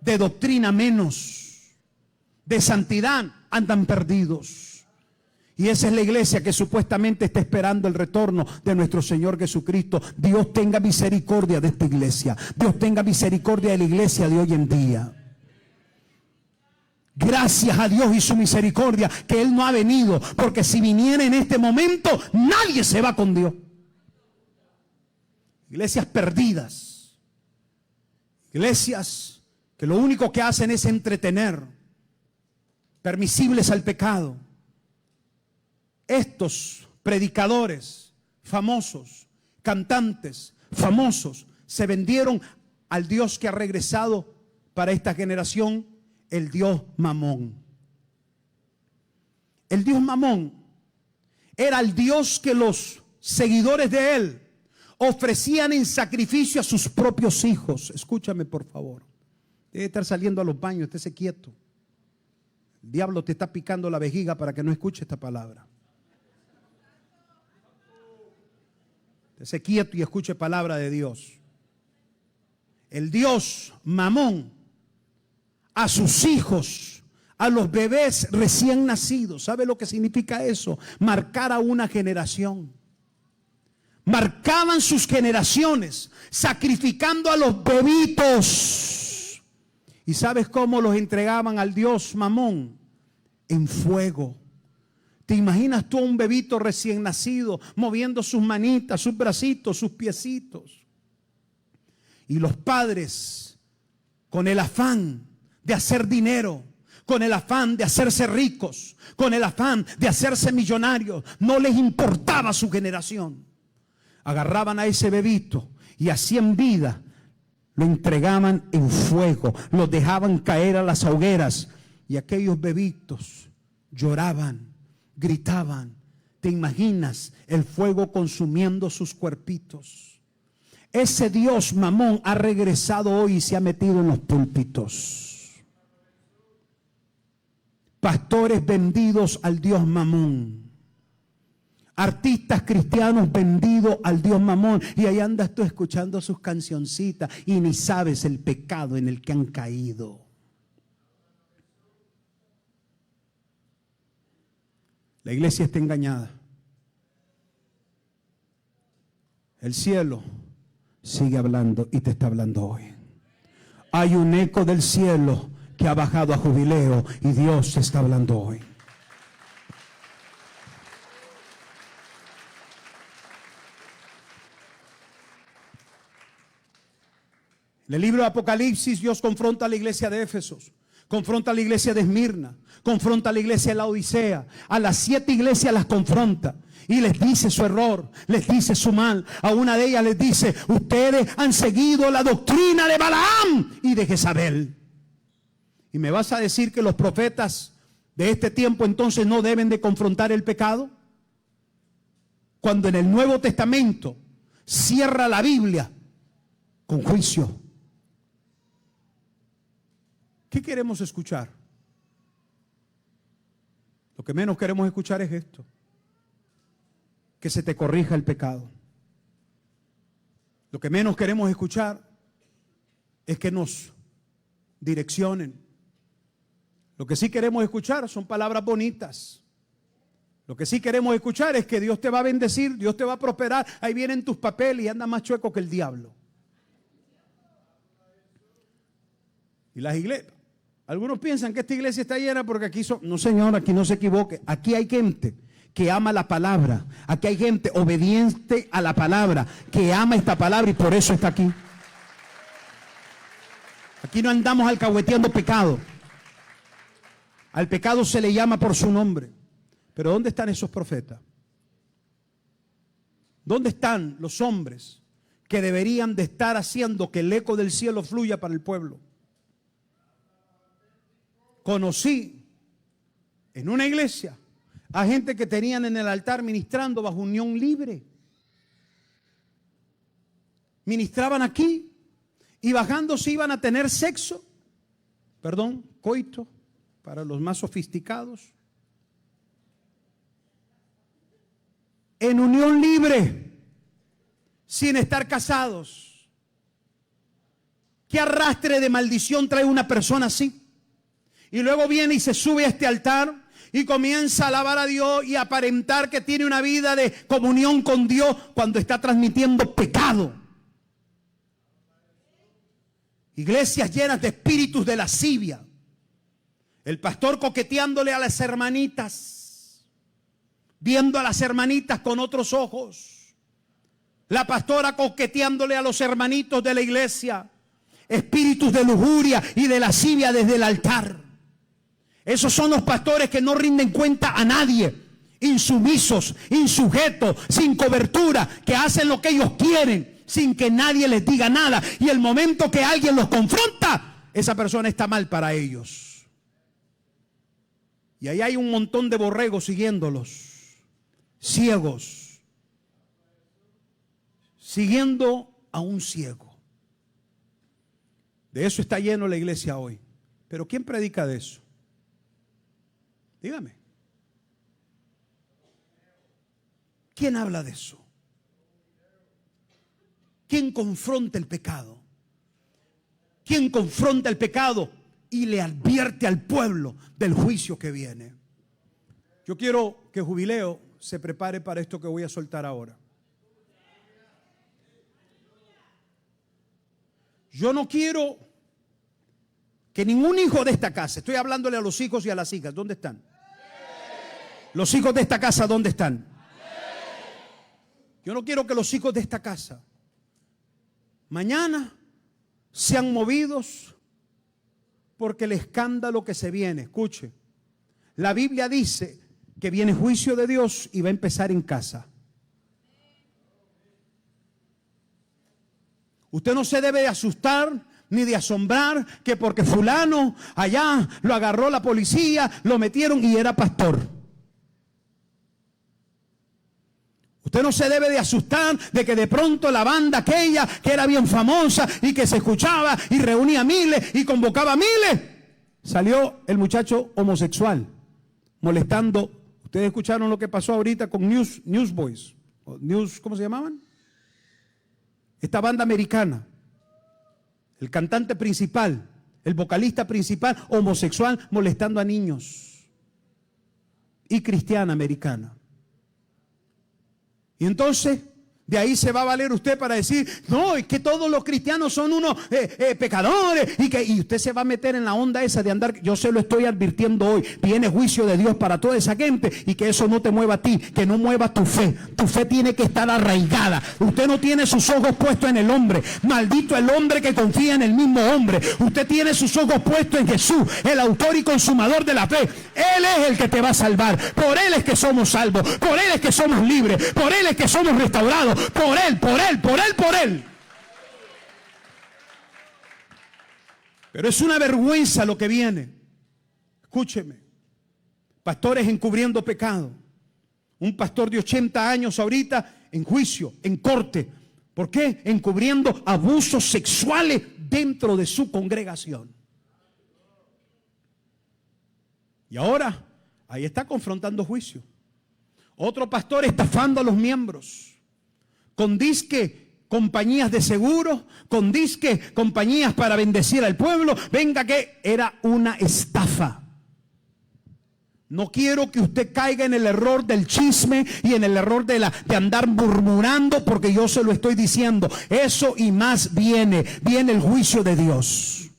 De doctrina menos. De santidad andan perdidos. Y esa es la iglesia que supuestamente está esperando el retorno de nuestro Señor Jesucristo. Dios tenga misericordia de esta iglesia. Dios tenga misericordia de la iglesia de hoy en día. Gracias a Dios y su misericordia que Él no ha venido. Porque si viniera en este momento, nadie se va con Dios. Iglesias perdidas. Iglesias que lo único que hacen es entretener. Permisibles al pecado. Estos predicadores famosos, cantantes famosos, se vendieron al Dios que ha regresado para esta generación, el Dios Mamón. El Dios Mamón era el Dios que los seguidores de él ofrecían en sacrificio a sus propios hijos. Escúchame, por favor. Debe estar saliendo a los baños, estése quieto. El diablo te está picando la vejiga para que no escuche esta palabra. Esté quieto y escuche palabra de Dios. El Dios Mamón a sus hijos, a los bebés recién nacidos. ¿Sabe lo que significa eso? Marcar a una generación. Marcaban sus generaciones sacrificando a los bebitos. ¿Y sabes cómo los entregaban al Dios Mamón? En fuego. ¿Te imaginas tú a un bebito recién nacido moviendo sus manitas, sus bracitos, sus piecitos? Y los padres, con el afán de hacer dinero, con el afán de hacerse ricos, con el afán de hacerse millonarios, no les importaba su generación. Agarraban a ese bebito y así en vida lo entregaban en fuego, lo dejaban caer a las hogueras y aquellos bebitos lloraban, gritaban. ¿Te imaginas el fuego consumiendo sus cuerpitos? Ese Dios Mamón ha regresado hoy y se ha metido en los púlpitos. Pastores vendidos al Dios Mamón. Artistas cristianos vendidos al Dios Mamón. Y ahí andas tú escuchando sus cancioncitas y ni sabes el pecado en el que han caído. La iglesia está engañada. El cielo sigue hablando y te está hablando hoy. Hay un eco del cielo que ha bajado a Jubileo y Dios te está hablando hoy. En el libro de Apocalipsis Dios confronta a la iglesia de Éfeso. Confronta a la iglesia de Esmirna, confronta a la iglesia de la Odisea, a las 7 iglesias las confronta y les dice su error, les dice su mal. A una de ellas les dice: ustedes han seguido la doctrina de Balaam y de Jezabel. ¿Y me vas a decir que los profetas de este tiempo entonces no deben de confrontar el pecado? Cuando en el Nuevo Testamento cierra la Biblia con juicio. ¿Qué queremos escuchar? Lo que menos queremos escuchar es esto: que se te corrija el pecado. Lo que menos queremos escuchar es que nos direccionen. Lo que sí queremos escuchar son palabras bonitas. Lo que sí queremos escuchar es que Dios te va a bendecir, Dios te va a prosperar. Ahí vienen tus papeles y anda más chueco que el diablo. Y las iglesias, algunos piensan que esta iglesia está llena porque aquí son. No, señor, aquí no se equivoque. Aquí hay gente que ama la palabra. Aquí hay gente obediente a la palabra, que ama esta palabra y por eso está aquí. Aquí no andamos alcahueteando pecado. Al pecado se le llama por su nombre. Pero ¿dónde están esos profetas? ¿Dónde están los hombres que deberían de estar haciendo que el eco del cielo fluya para el pueblo? Conocí en una iglesia a gente que tenían en el altar ministrando bajo unión libre. Ministraban aquí y bajando se iban a tener sexo, coito, para los más sofisticados, en unión libre, sin estar casados. ¿Qué arrastre de maldición trae una persona así? Y luego viene y se sube a este altar y comienza a alabar a Dios y a aparentar que tiene una vida de comunión con Dios cuando está transmitiendo pecado. Iglesias llenas de espíritus de lascivia. El pastor coqueteándole a las hermanitas, viendo a las hermanitas con otros ojos. La pastora coqueteándole a los hermanitos de la iglesia. Espíritus de lujuria y de lascivia desde el altar. Esos son los pastores que no rinden cuenta a nadie. Insumisos, insujetos, sin cobertura, que hacen lo que ellos quieren, sin que nadie les diga nada. Y el momento que alguien los confronta, esa persona está mal para ellos. Y ahí hay un montón de borregos siguiéndolos, ciegos, siguiendo a un ciego. De eso está lleno la iglesia hoy. Pero ¿quién predica de eso? Dígame. ¿Quién habla de eso? ¿Quién confronta el pecado? ¿Quién confronta el pecado y le advierte al pueblo del juicio que viene? Yo quiero que Jubileo se prepare para esto que voy a soltar ahora. Yo no quiero que ningún hijo de esta casa, estoy hablándole a los hijos y a las hijas, ¿dónde están? Los hijos de esta casa, ¿dónde están? Yo no quiero que los hijos de esta casa mañana sean movidos porque el escándalo que se viene. Escuche, la Biblia dice que viene juicio de Dios y va a empezar en casa. Usted no se debe de asustar ni de asombrar que porque fulano allá lo agarró la policía, lo metieron y era pastor. Usted no se debe de asustar de que de pronto la banda aquella que era bien famosa y que se escuchaba y reunía miles y convocaba miles, salió el muchacho homosexual molestando. Ustedes escucharon lo que pasó ahorita con Newsboys, ¿cómo se llamaban? Esta banda americana. El cantante principal, el vocalista principal, homosexual, molestando a niños. Y cristiana americana. Y entonces, de ahí se va a valer usted para decir, no, es que todos los cristianos son unos pecadores. Y usted se va a meter en la onda esa de andar. Yo se lo estoy advirtiendo hoy. Viene juicio de Dios para toda esa gente. Y que eso no te mueva a ti, que no mueva tu fe. Tu fe tiene que estar arraigada. Usted no tiene sus ojos puestos en el hombre. Maldito el hombre que confía en el mismo hombre. Usted tiene sus ojos puestos en Jesús, el autor y consumador de la fe. Él es el que te va a salvar. Por Él es que somos salvos. Por Él es que somos libres. Por Él es que somos restaurados. Por Él, por Él, por Él, por Él. Pero es una vergüenza lo que viene. Escúcheme. Pastores encubriendo pecado. Un pastor de 80 años ahorita en juicio, en corte. ¿Por qué? Encubriendo abusos sexuales dentro de su congregación. Y ahora, ahí está confrontando juicio. Otro pastor estafando a los miembros. Con disque compañías de seguros, con disque compañías para bendecir al pueblo. Venga que era una estafa. No quiero que usted caiga en el error del chisme y en el error de andar murmurando, porque yo se lo estoy diciendo. Eso y más viene el juicio de Dios.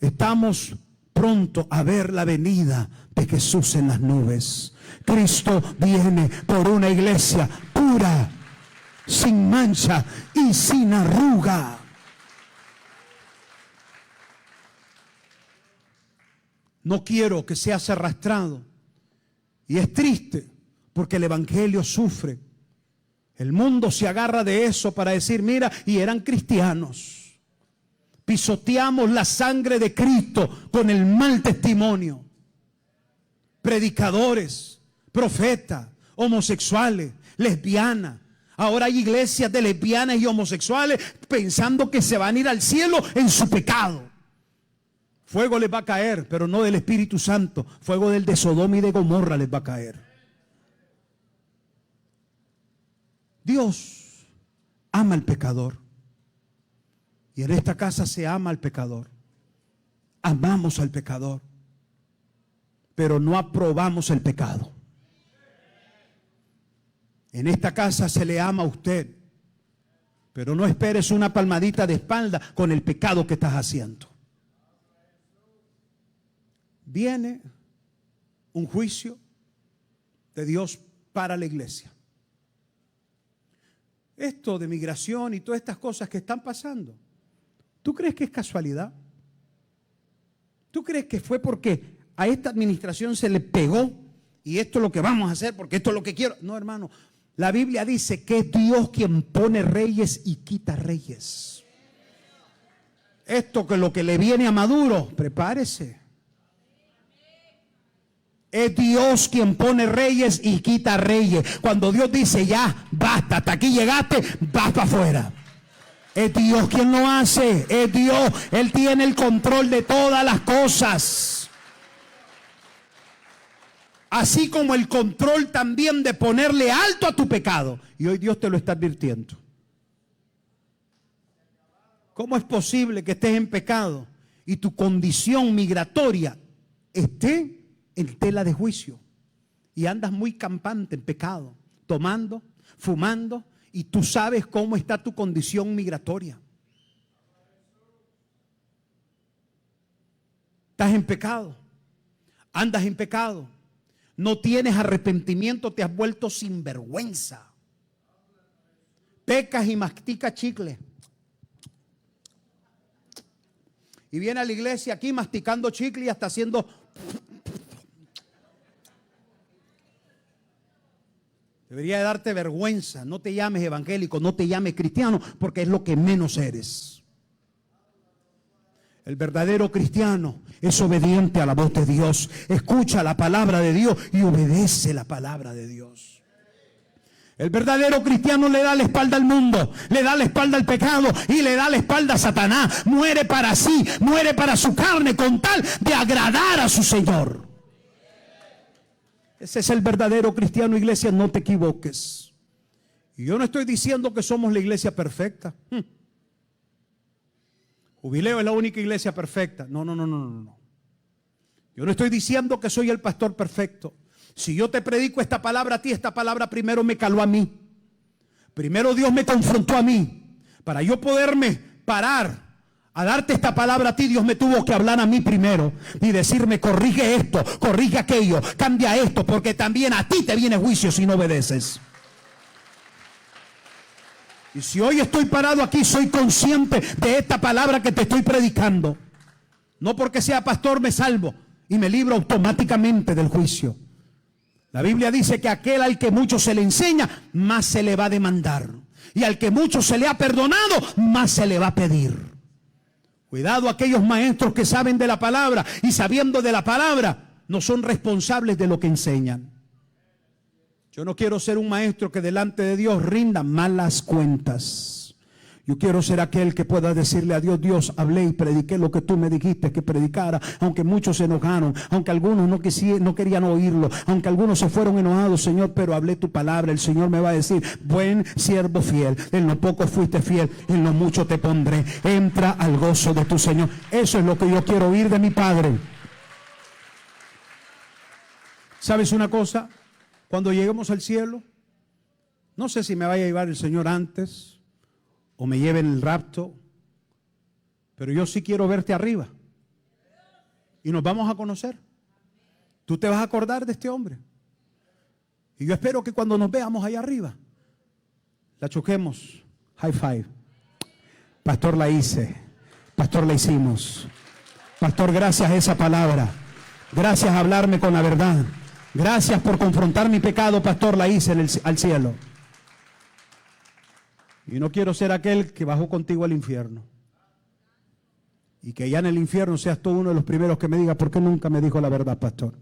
Estamos pronto a ver la venida de Jesús en las nubes. Cristo viene por una iglesia pura, sin mancha y sin arruga. No quiero que seas arrastrado. Y es triste porque el evangelio sufre. El mundo se agarra de eso para decir, mira, y eran cristianos. Pisoteamos la sangre de Cristo con el mal testimonio. Predicadores, profetas, homosexuales, lesbianas. Ahora hay iglesias de lesbianas y homosexuales pensando que se van a ir al cielo en su pecado. Fuego les va a caer, pero no del Espíritu Santo. Fuego del de Sodoma y de Gomorra les va a caer. Dios ama al pecador. Y en esta casa se ama al pecador. Amamos al pecador. Pero no aprobamos el pecado. En esta casa se le ama a usted. Pero no esperes una palmadita de espalda con el pecado que estás haciendo. Viene un juicio de Dios para la iglesia. Esto de migración y todas estas cosas que están pasando, ¿tú crees que es casualidad? ¿Tú crees que fue porque a esta administración se le pegó y esto es lo que vamos a hacer porque esto es lo que quiero? No, hermano, la Biblia dice que es Dios quien pone reyes y quita reyes. Esto que lo que le viene a Maduro, prepárese. Es Dios quien pone reyes y quita reyes. Cuando Dios dice ya, basta, hasta aquí llegaste, vas para afuera. Es Dios quien lo hace, es Dios. Él tiene el control de todas las cosas. Así como el control también de ponerle alto a tu pecado. Y hoy Dios te lo está advirtiendo. ¿Cómo es posible que estés en pecado y tu condición migratoria esté en tela de juicio y andas muy campante en pecado, tomando, fumando, y tú sabes cómo está tu condición migratoria? Estás en pecado, andas en pecado, no tienes arrepentimiento, te has vuelto sinvergüenza, pecas y masticas chicle. Y viene a la iglesia aquí masticando chicle y hasta haciendo... Debería de darte vergüenza. No te llames evangélico, no te llames cristiano, porque es lo que menos eres. El verdadero cristiano es obediente a la voz de Dios. Escucha la palabra de Dios y obedece la palabra de Dios. El verdadero cristiano le da la espalda al mundo, le da la espalda al pecado y le da la espalda a Satanás. Muere para sí, muere para su carne con tal de agradar a su Señor. Ese es el verdadero cristiano, iglesia, no te equivoques. Y yo no estoy diciendo que somos la iglesia perfecta. Jubileo es la única iglesia perfecta. No. Yo no estoy diciendo que soy el pastor perfecto. Si yo te predico esta palabra a ti, esta palabra primero me caló a mí. Primero Dios me confrontó a mí. Para yo poderme parar a darte esta palabra a ti, Dios me tuvo que hablar a mí primero y decirme, corrige esto, corrige aquello, cambia esto, porque también a ti te viene juicio si no obedeces. Y si hoy estoy parado aquí, soy consciente de esta palabra que te estoy predicando. No porque sea pastor me salvo y me libro automáticamente del juicio. La Biblia dice que aquel al que mucho se le enseña, más se le va a demandar. Y al que mucho se le ha perdonado, más se le va a pedir. Cuidado aquellos maestros que saben de la palabra y sabiendo de la palabra no son responsables de lo que enseñan. Yo no quiero ser un maestro que delante de Dios rinda malas cuentas. Yo quiero ser aquel que pueda decirle a Dios, Dios, hablé y prediqué lo que tú me dijiste que predicara, aunque muchos se enojaron, aunque algunos no querían oírlo, aunque algunos se fueron enojados, Señor, pero hablé tu palabra. El Señor me va a decir, buen siervo fiel, en lo poco fuiste fiel, en lo mucho te pondré, entra al gozo de tu Señor. Eso es lo que yo quiero oír de mi Padre. ¿Sabes una cosa? Cuando lleguemos al cielo, no sé si me vaya a llevar el Señor antes o me lleve en el rapto, pero yo sí quiero verte arriba y nos vamos a conocer. Tú te vas a acordar de este hombre y yo espero que cuando nos veamos allá arriba la choquemos. High five. Pastor, la hice. Pastor, la hicimos. Pastor, gracias a esa palabra Gracias a hablarme con la verdad. Gracias por confrontar mi pecado, pastor, la hice al cielo. Y no quiero ser aquel que bajó contigo al infierno. Y que ya en el infierno seas tú uno de los primeros que me diga, ¿por qué nunca me dijo la verdad, pastor?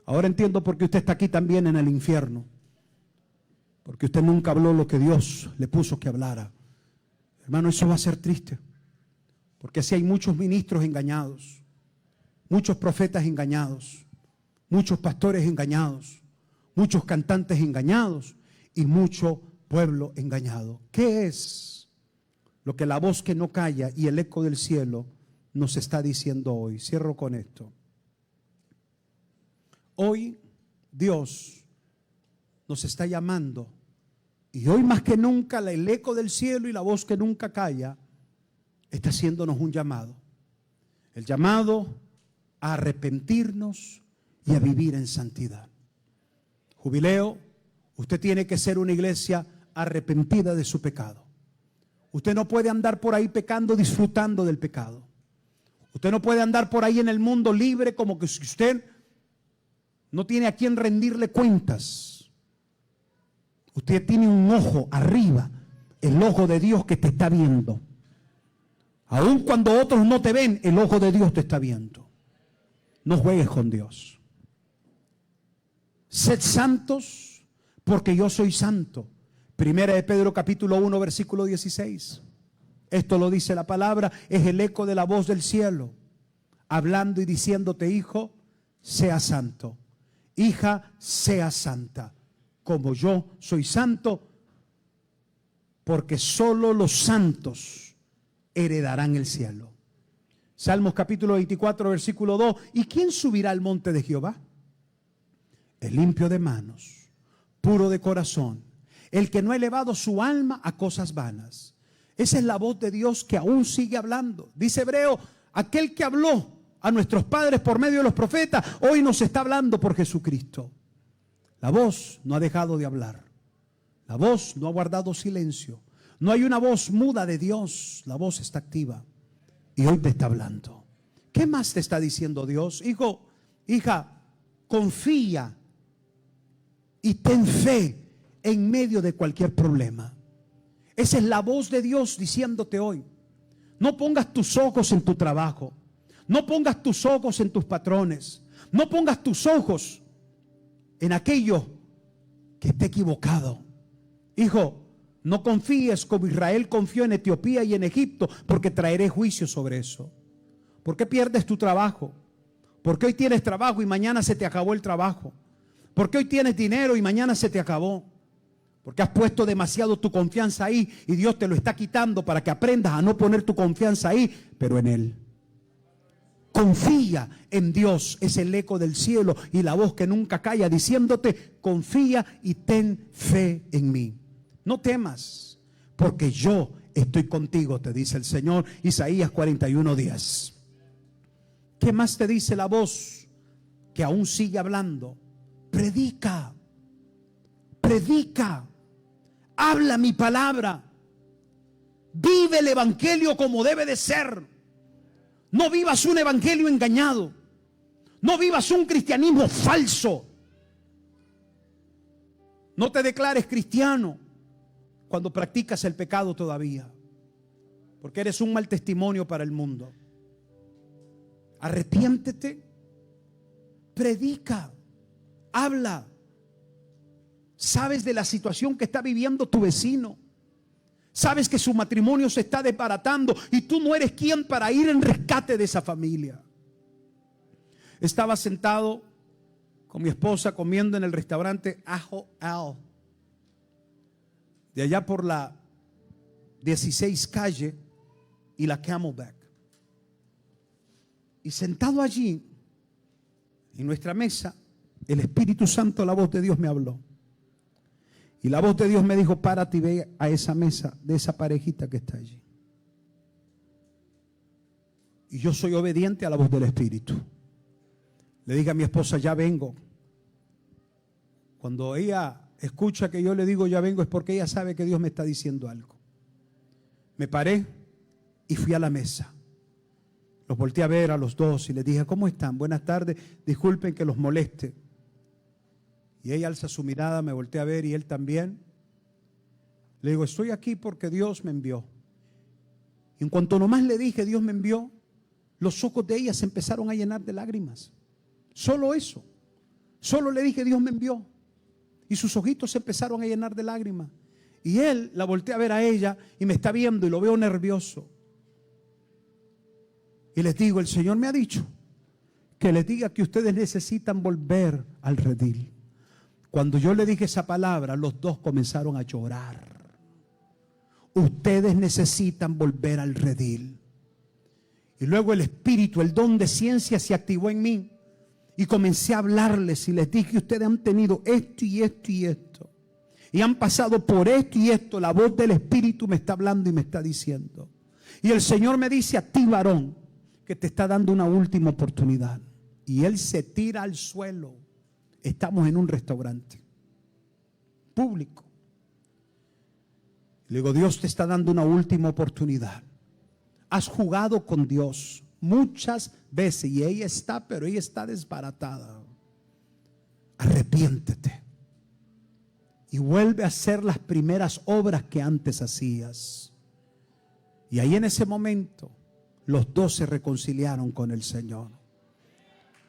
Ahora entiendo por qué usted está aquí también en el infierno. Porque usted nunca habló lo que Dios le puso que hablara. Hermano, eso va a ser triste. Porque así hay muchos ministros engañados, muchos profetas engañados, muchos pastores engañados, muchos cantantes engañados y mucho pueblo engañado. ¿Qué es lo que la voz que no calla y el eco del cielo nos está diciendo hoy? Cierro con esto. Hoy Dios nos está llamando, y hoy más que nunca el eco del cielo y la voz que nunca calla está haciéndonos un llamado. El llamado a arrepentirnos y a vivir en santidad. Jubileo, usted tiene que ser una iglesia arrepentida de su pecado. Usted no puede andar por ahí pecando, disfrutando del pecado. Usted no puede andar por ahí en el mundo libre como que si usted no tiene a quien rendirle cuentas. Usted tiene un ojo arriba, el ojo de Dios que te está viendo. Aun cuando otros no te ven, el ojo de Dios te está viendo. No juegues con Dios. Sed santos porque yo soy santo. Primera de Pedro capítulo 1 versículo 16. Esto lo dice la palabra, es el eco de la voz del cielo, hablando y diciéndote, hijo, sea santo. Hija, sea santa, como yo soy santo, porque solo los santos heredarán el cielo. Salmos capítulo 24 versículo 2. ¿Y quién subirá al monte de Jehová? El limpio de manos, puro de corazón, el que no ha elevado su alma a cosas vanas. Esa es la voz de Dios que aún sigue hablando. Dice Hebreo, aquel que habló a nuestros padres por medio de los profetas, hoy nos está hablando por Jesucristo. La voz no ha dejado de hablar. La voz no ha guardado silencio. No hay una voz muda de Dios. La voz está activa y hoy te está hablando. ¿Qué más te está diciendo Dios? Hijo, hija, confía y ten fe en medio de cualquier problema. Esa es la voz de Dios diciéndote hoy. No pongas tus ojos en tu trabajo. No pongas tus ojos en tus patrones. No pongas tus ojos en aquello que esté equivocado. Hijo, no confíes como Israel confió en Etiopía y en Egipto, porque traeré juicio sobre eso. ¿Por qué pierdes tu trabajo? ¿Por qué hoy tienes trabajo y mañana se te acabó el trabajo? ¿Por qué hoy tienes dinero y mañana se te acabó? Porque has puesto demasiado tu confianza ahí y Dios te lo está quitando para que aprendas a no poner tu confianza ahí, pero en Él. Confía en Dios, es el eco del cielo y la voz que nunca calla diciéndote, confía y ten fe en mí. No temas, porque yo estoy contigo, te dice el Señor. Isaías 41:10. ¿Qué más te dice la voz que aún sigue hablando? Predica, predica, habla mi palabra, vive el evangelio como debe de ser. No vivas un evangelio engañado, no vivas un cristianismo falso. No te declares cristiano cuando practicas el pecado todavía, porque eres un mal testimonio para el mundo. Arrepiéntete, predica, habla. Sabes de la situación que está viviendo tu vecino. Sabes que su matrimonio se está desbaratando y tú no eres quien para ir en rescate de esa familia. Estaba sentado con mi esposa comiendo en el restaurante Ajo Al, de allá por la 16 calle y la Camelback. Y sentado allí, en nuestra mesa, el Espíritu Santo, la voz de Dios me habló. Y la voz de Dios me dijo, párate y ve a esa mesa de esa parejita que está allí. Y yo soy obediente a la voz del Espíritu. Le dije a mi esposa, ya vengo. Cuando ella escucha que yo le digo ya vengo, es porque ella sabe que Dios me está diciendo algo. Me paré y fui a la mesa. Los volteé a ver a los dos y les dije, ¿cómo están? Buenas tardes, disculpen que los moleste. Y ella alza su mirada, me volteé a ver y él también. Le digo, estoy aquí porque Dios me envió. En cuanto nomás le dije, Dios me envió, los ojos de ella se empezaron a llenar de lágrimas. Solo eso. Solo le dije, Dios me envió. Y sus ojitos se empezaron a llenar de lágrimas. Y él la voltea a ver a ella y me está viendo y lo veo nervioso. Y les digo, el Señor me ha dicho que les diga que ustedes necesitan volver al redil. Cuando yo le dije esa palabra, los dos comenzaron a llorar. Ustedes necesitan volver al redil. Y luego el espíritu, el don de ciencia se activó en mí. Y comencé a hablarles y les dije, ustedes han tenido esto y esto y esto. Y han pasado por esto y esto. La voz del espíritu me está hablando y me está diciendo. Y el Señor me dice a ti, varón, que te está dando una última oportunidad. Y él se tira al suelo. Estamos en un restaurante público. Le digo, Dios te está dando una última oportunidad. Has jugado con Dios muchas veces y ella está, pero ella está desbaratada. Arrepiéntete y vuelve a hacer las primeras obras que antes hacías. Y ahí en ese momento los dos se reconciliaron con el Señor.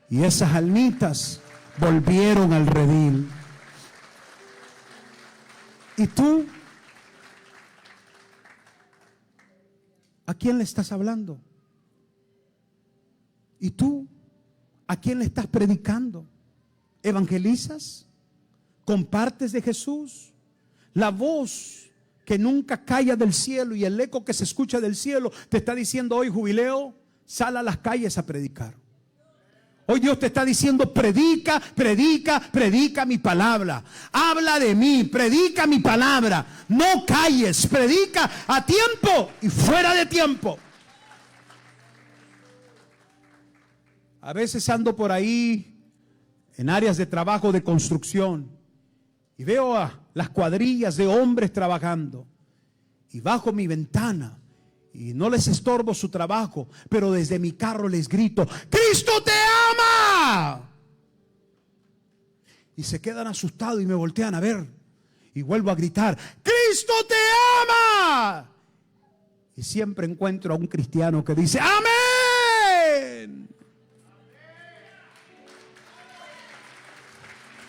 Y esas almitas volvieron al redil. ¿Y tú? ¿A quién le estás hablando? ¿Y tú? ¿A quién le estás predicando? ¿Evangelizas? ¿Compartes de Jesús? La voz que nunca calla del cielo y el eco que se escucha del cielo te está diciendo hoy, jubileo, sal a las calles a predicar. Hoy Dios te está diciendo, predica, predica, predica mi palabra. Habla de mí, predica mi palabra. No calles, predica a tiempo y fuera de tiempo. A veces ando por ahí en áreas de trabajo de construcción y veo a las cuadrillas de hombres trabajando y bajo mi ventana y no les estorbo su trabajo, pero desde mi carro les grito, ¡Cristo te ama! Y se quedan asustados y me voltean a ver y vuelvo a gritar, ¡Cristo te ama! Y siempre encuentro a un cristiano que dice, ¡amén!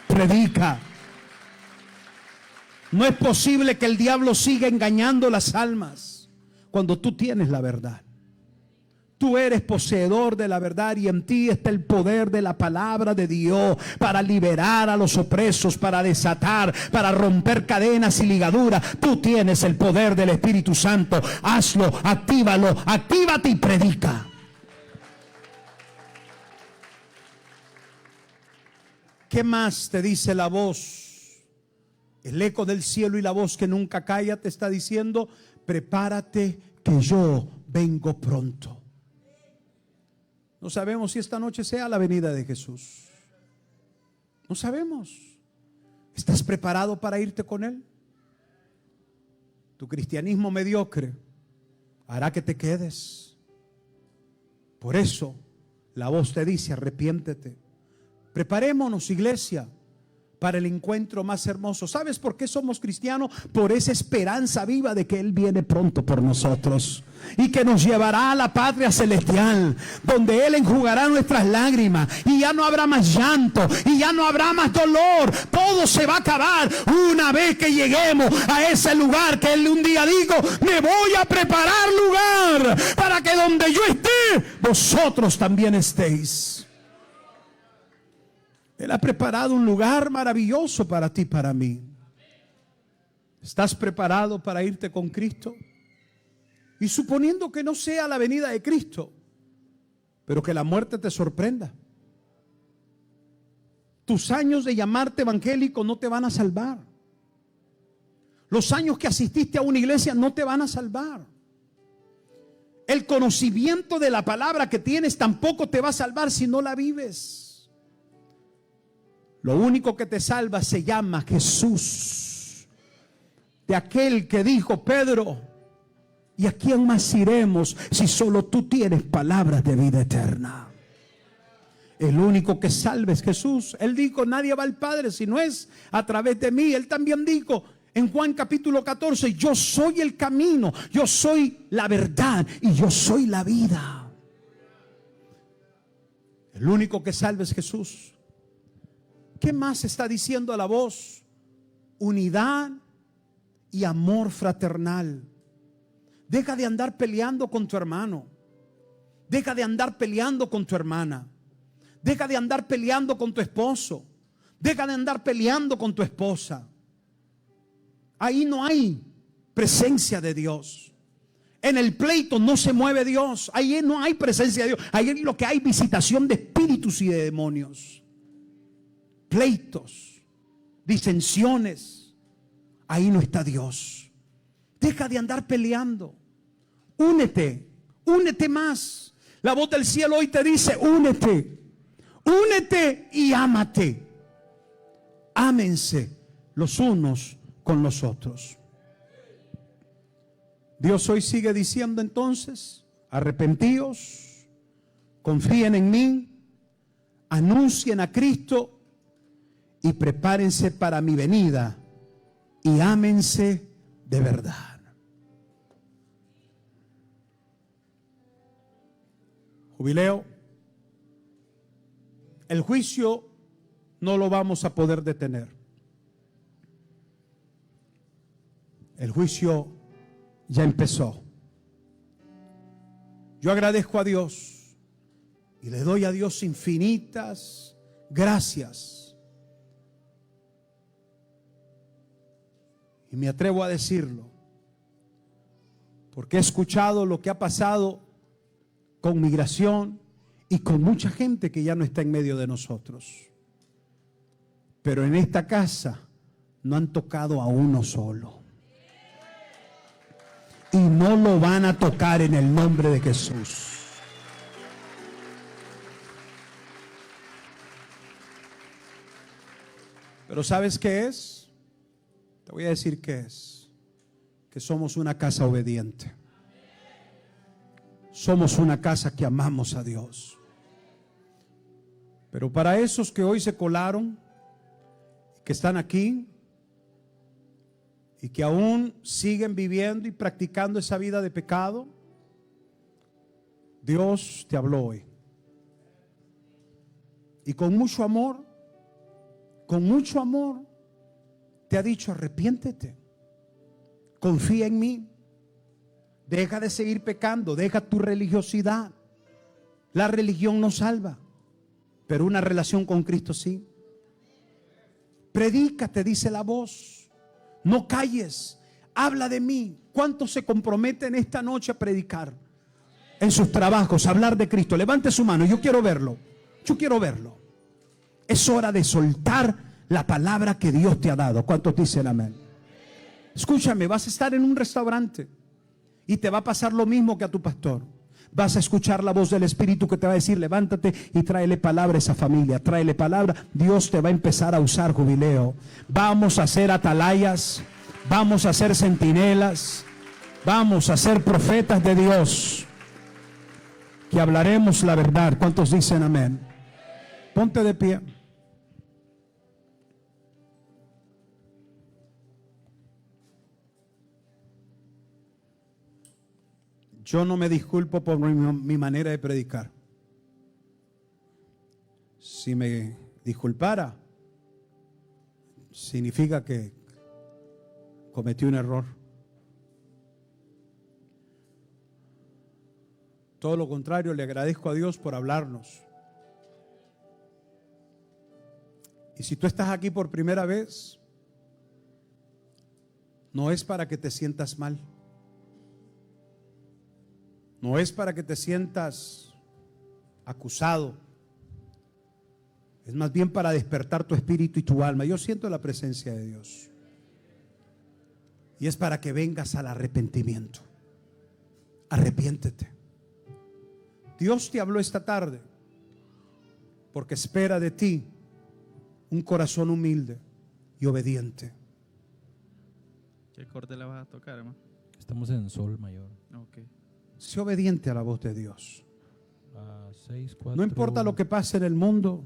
Predica. No es posible que el diablo siga engañando las almas cuando tú tienes la verdad. Tú eres poseedor de la verdad y en ti está el poder de la palabra de Dios para liberar a los opresos, para desatar, para romper cadenas y ligaduras. Tú tienes el poder del Espíritu Santo. Hazlo, actívalo, actívate y predica. ¿Qué más te dice la voz? El eco del cielo y la voz que nunca calla te está diciendo, prepárate que yo vengo pronto. No sabemos si esta noche sea la venida de Jesús. No sabemos. ¿Estás preparado para irte con Él? Tu cristianismo mediocre hará que te quedes. Por eso la voz te dice, arrepiéntete. Preparémonos, iglesia, para el encuentro más hermoso. ¿Sabes por qué somos cristianos? Por esa esperanza viva de que Él viene pronto por nosotros y que nos llevará a la patria celestial, donde Él enjugará nuestras lágrimas y ya no habrá más llanto y ya no habrá más dolor. Todo se va a acabar una vez que lleguemos a ese lugar que Él un día dijo, me voy a preparar lugar para que donde yo esté, vosotros también estéis. Él ha preparado un lugar maravilloso para ti, para mí. ¿Estás preparado para irte con Cristo? Y suponiendo que no sea la venida de Cristo, pero que la muerte te sorprenda. Tus años de llamarte evangélico no te van a salvar. Los años que asististe a una iglesia no te van a salvar. El conocimiento de la palabra que tienes tampoco te va a salvar si no la vives. Lo único que te salva se llama Jesús. De aquel que dijo, Pedro, ¿Y a quién más iremos si solo tú tienes palabras de vida eterna? El único que salve es Jesús. Él dijo, nadie va al Padre si no es a través de mí. Él también dijo en Juan capítulo 14, yo soy el camino, yo soy la verdad y yo soy la vida. El único que salve es Jesús. ¿Qué más está diciendo la voz? Unidad y amor fraternal. Deja de andar peleando con tu hermano. Deja de andar peleando con tu hermana. Deja de andar peleando con tu esposo. Deja de andar peleando con tu esposa. Ahí no hay presencia de Dios. En el pleito no se mueve Dios. Ahí no hay presencia de Dios. Ahí lo que hay visitación de espíritus y de demonios. Pleitos, disensiones. Ahí no está Dios. Deja de andar peleando. Únete, únete más. La voz del cielo hoy te dice, únete. Únete y ámate. Ámense los unos con los otros. Dios hoy sigue diciendo entonces, arrepentíos, confíen en mí, anuncien a Cristo y prepárense para mi venida y ámense de verdad. Jubileo. El juicio no lo vamos a poder detener. El juicio ya empezó. Yo agradezco a Dios y le doy a Dios infinitas gracias. Y me atrevo a decirlo, porque he escuchado lo que ha pasado con migración y con mucha gente que ya no está en medio de nosotros. Pero en esta casa no han tocado a uno solo. Y no lo van a tocar en el nombre de Jesús. Pero ¿sabes qué es? Te voy a decir qué es. Que somos una casa obediente. Somos una casa que amamos a Dios. Pero para esos que hoy se colaron, que están aquí y que aún siguen viviendo y practicando esa vida de pecado, Dios te habló hoy. Y con mucho amor te ha dicho, arrepiéntete, confía en mí, deja de seguir pecando, deja tu religiosidad. La religión no salva, pero una relación con Cristo sí. Predica, te dice la voz. No calles, habla de mí. ¿Cuántos se comprometen esta noche a predicar? En sus trabajos, a hablar de Cristo. Levante su mano, yo quiero verlo. Yo quiero verlo. Es hora de soltar la palabra que Dios te ha dado. ¿Cuántos dicen amén? Escúchame, vas a estar en un restaurante y te va a pasar lo mismo que a tu pastor. Vas a escuchar la voz del Espíritu que te va a decir, levántate y tráele palabra a esa familia, tráele palabra. Dios te va a empezar a usar, Jubileo. Vamos a ser atalayas, vamos a ser centinelas, vamos a ser profetas de Dios, que hablaremos la verdad. ¿Cuántos dicen amén? Ponte de pie. Yo no me disculpo por mi manera de predicar. Si me disculpara, significa que cometí un error. Todo lo contrario, le agradezco a Dios por hablarnos. Y si tú estás aquí por primera vez, no es para que te sientas mal. No es para que te sientas acusado. Es más bien para despertar tu espíritu y tu alma. Yo siento la presencia de Dios. Y es para que vengas al arrepentimiento. Arrepiéntete. Dios te habló esta tarde porque espera de ti un corazón humilde y obediente. ¿Qué corte le vas a tocar, hermano? Estamos en sol mayor. Ok. Sé obediente a la voz de Dios. 6, 4. No importa lo que pase en el mundo,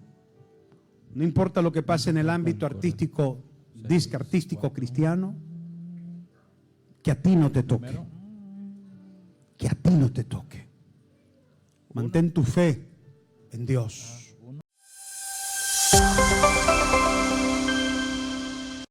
no importa lo que pase en el ámbito artístico, disque artístico cristiano, que a ti no te toque. Que a ti no te toque. Mantén tu fe en Dios.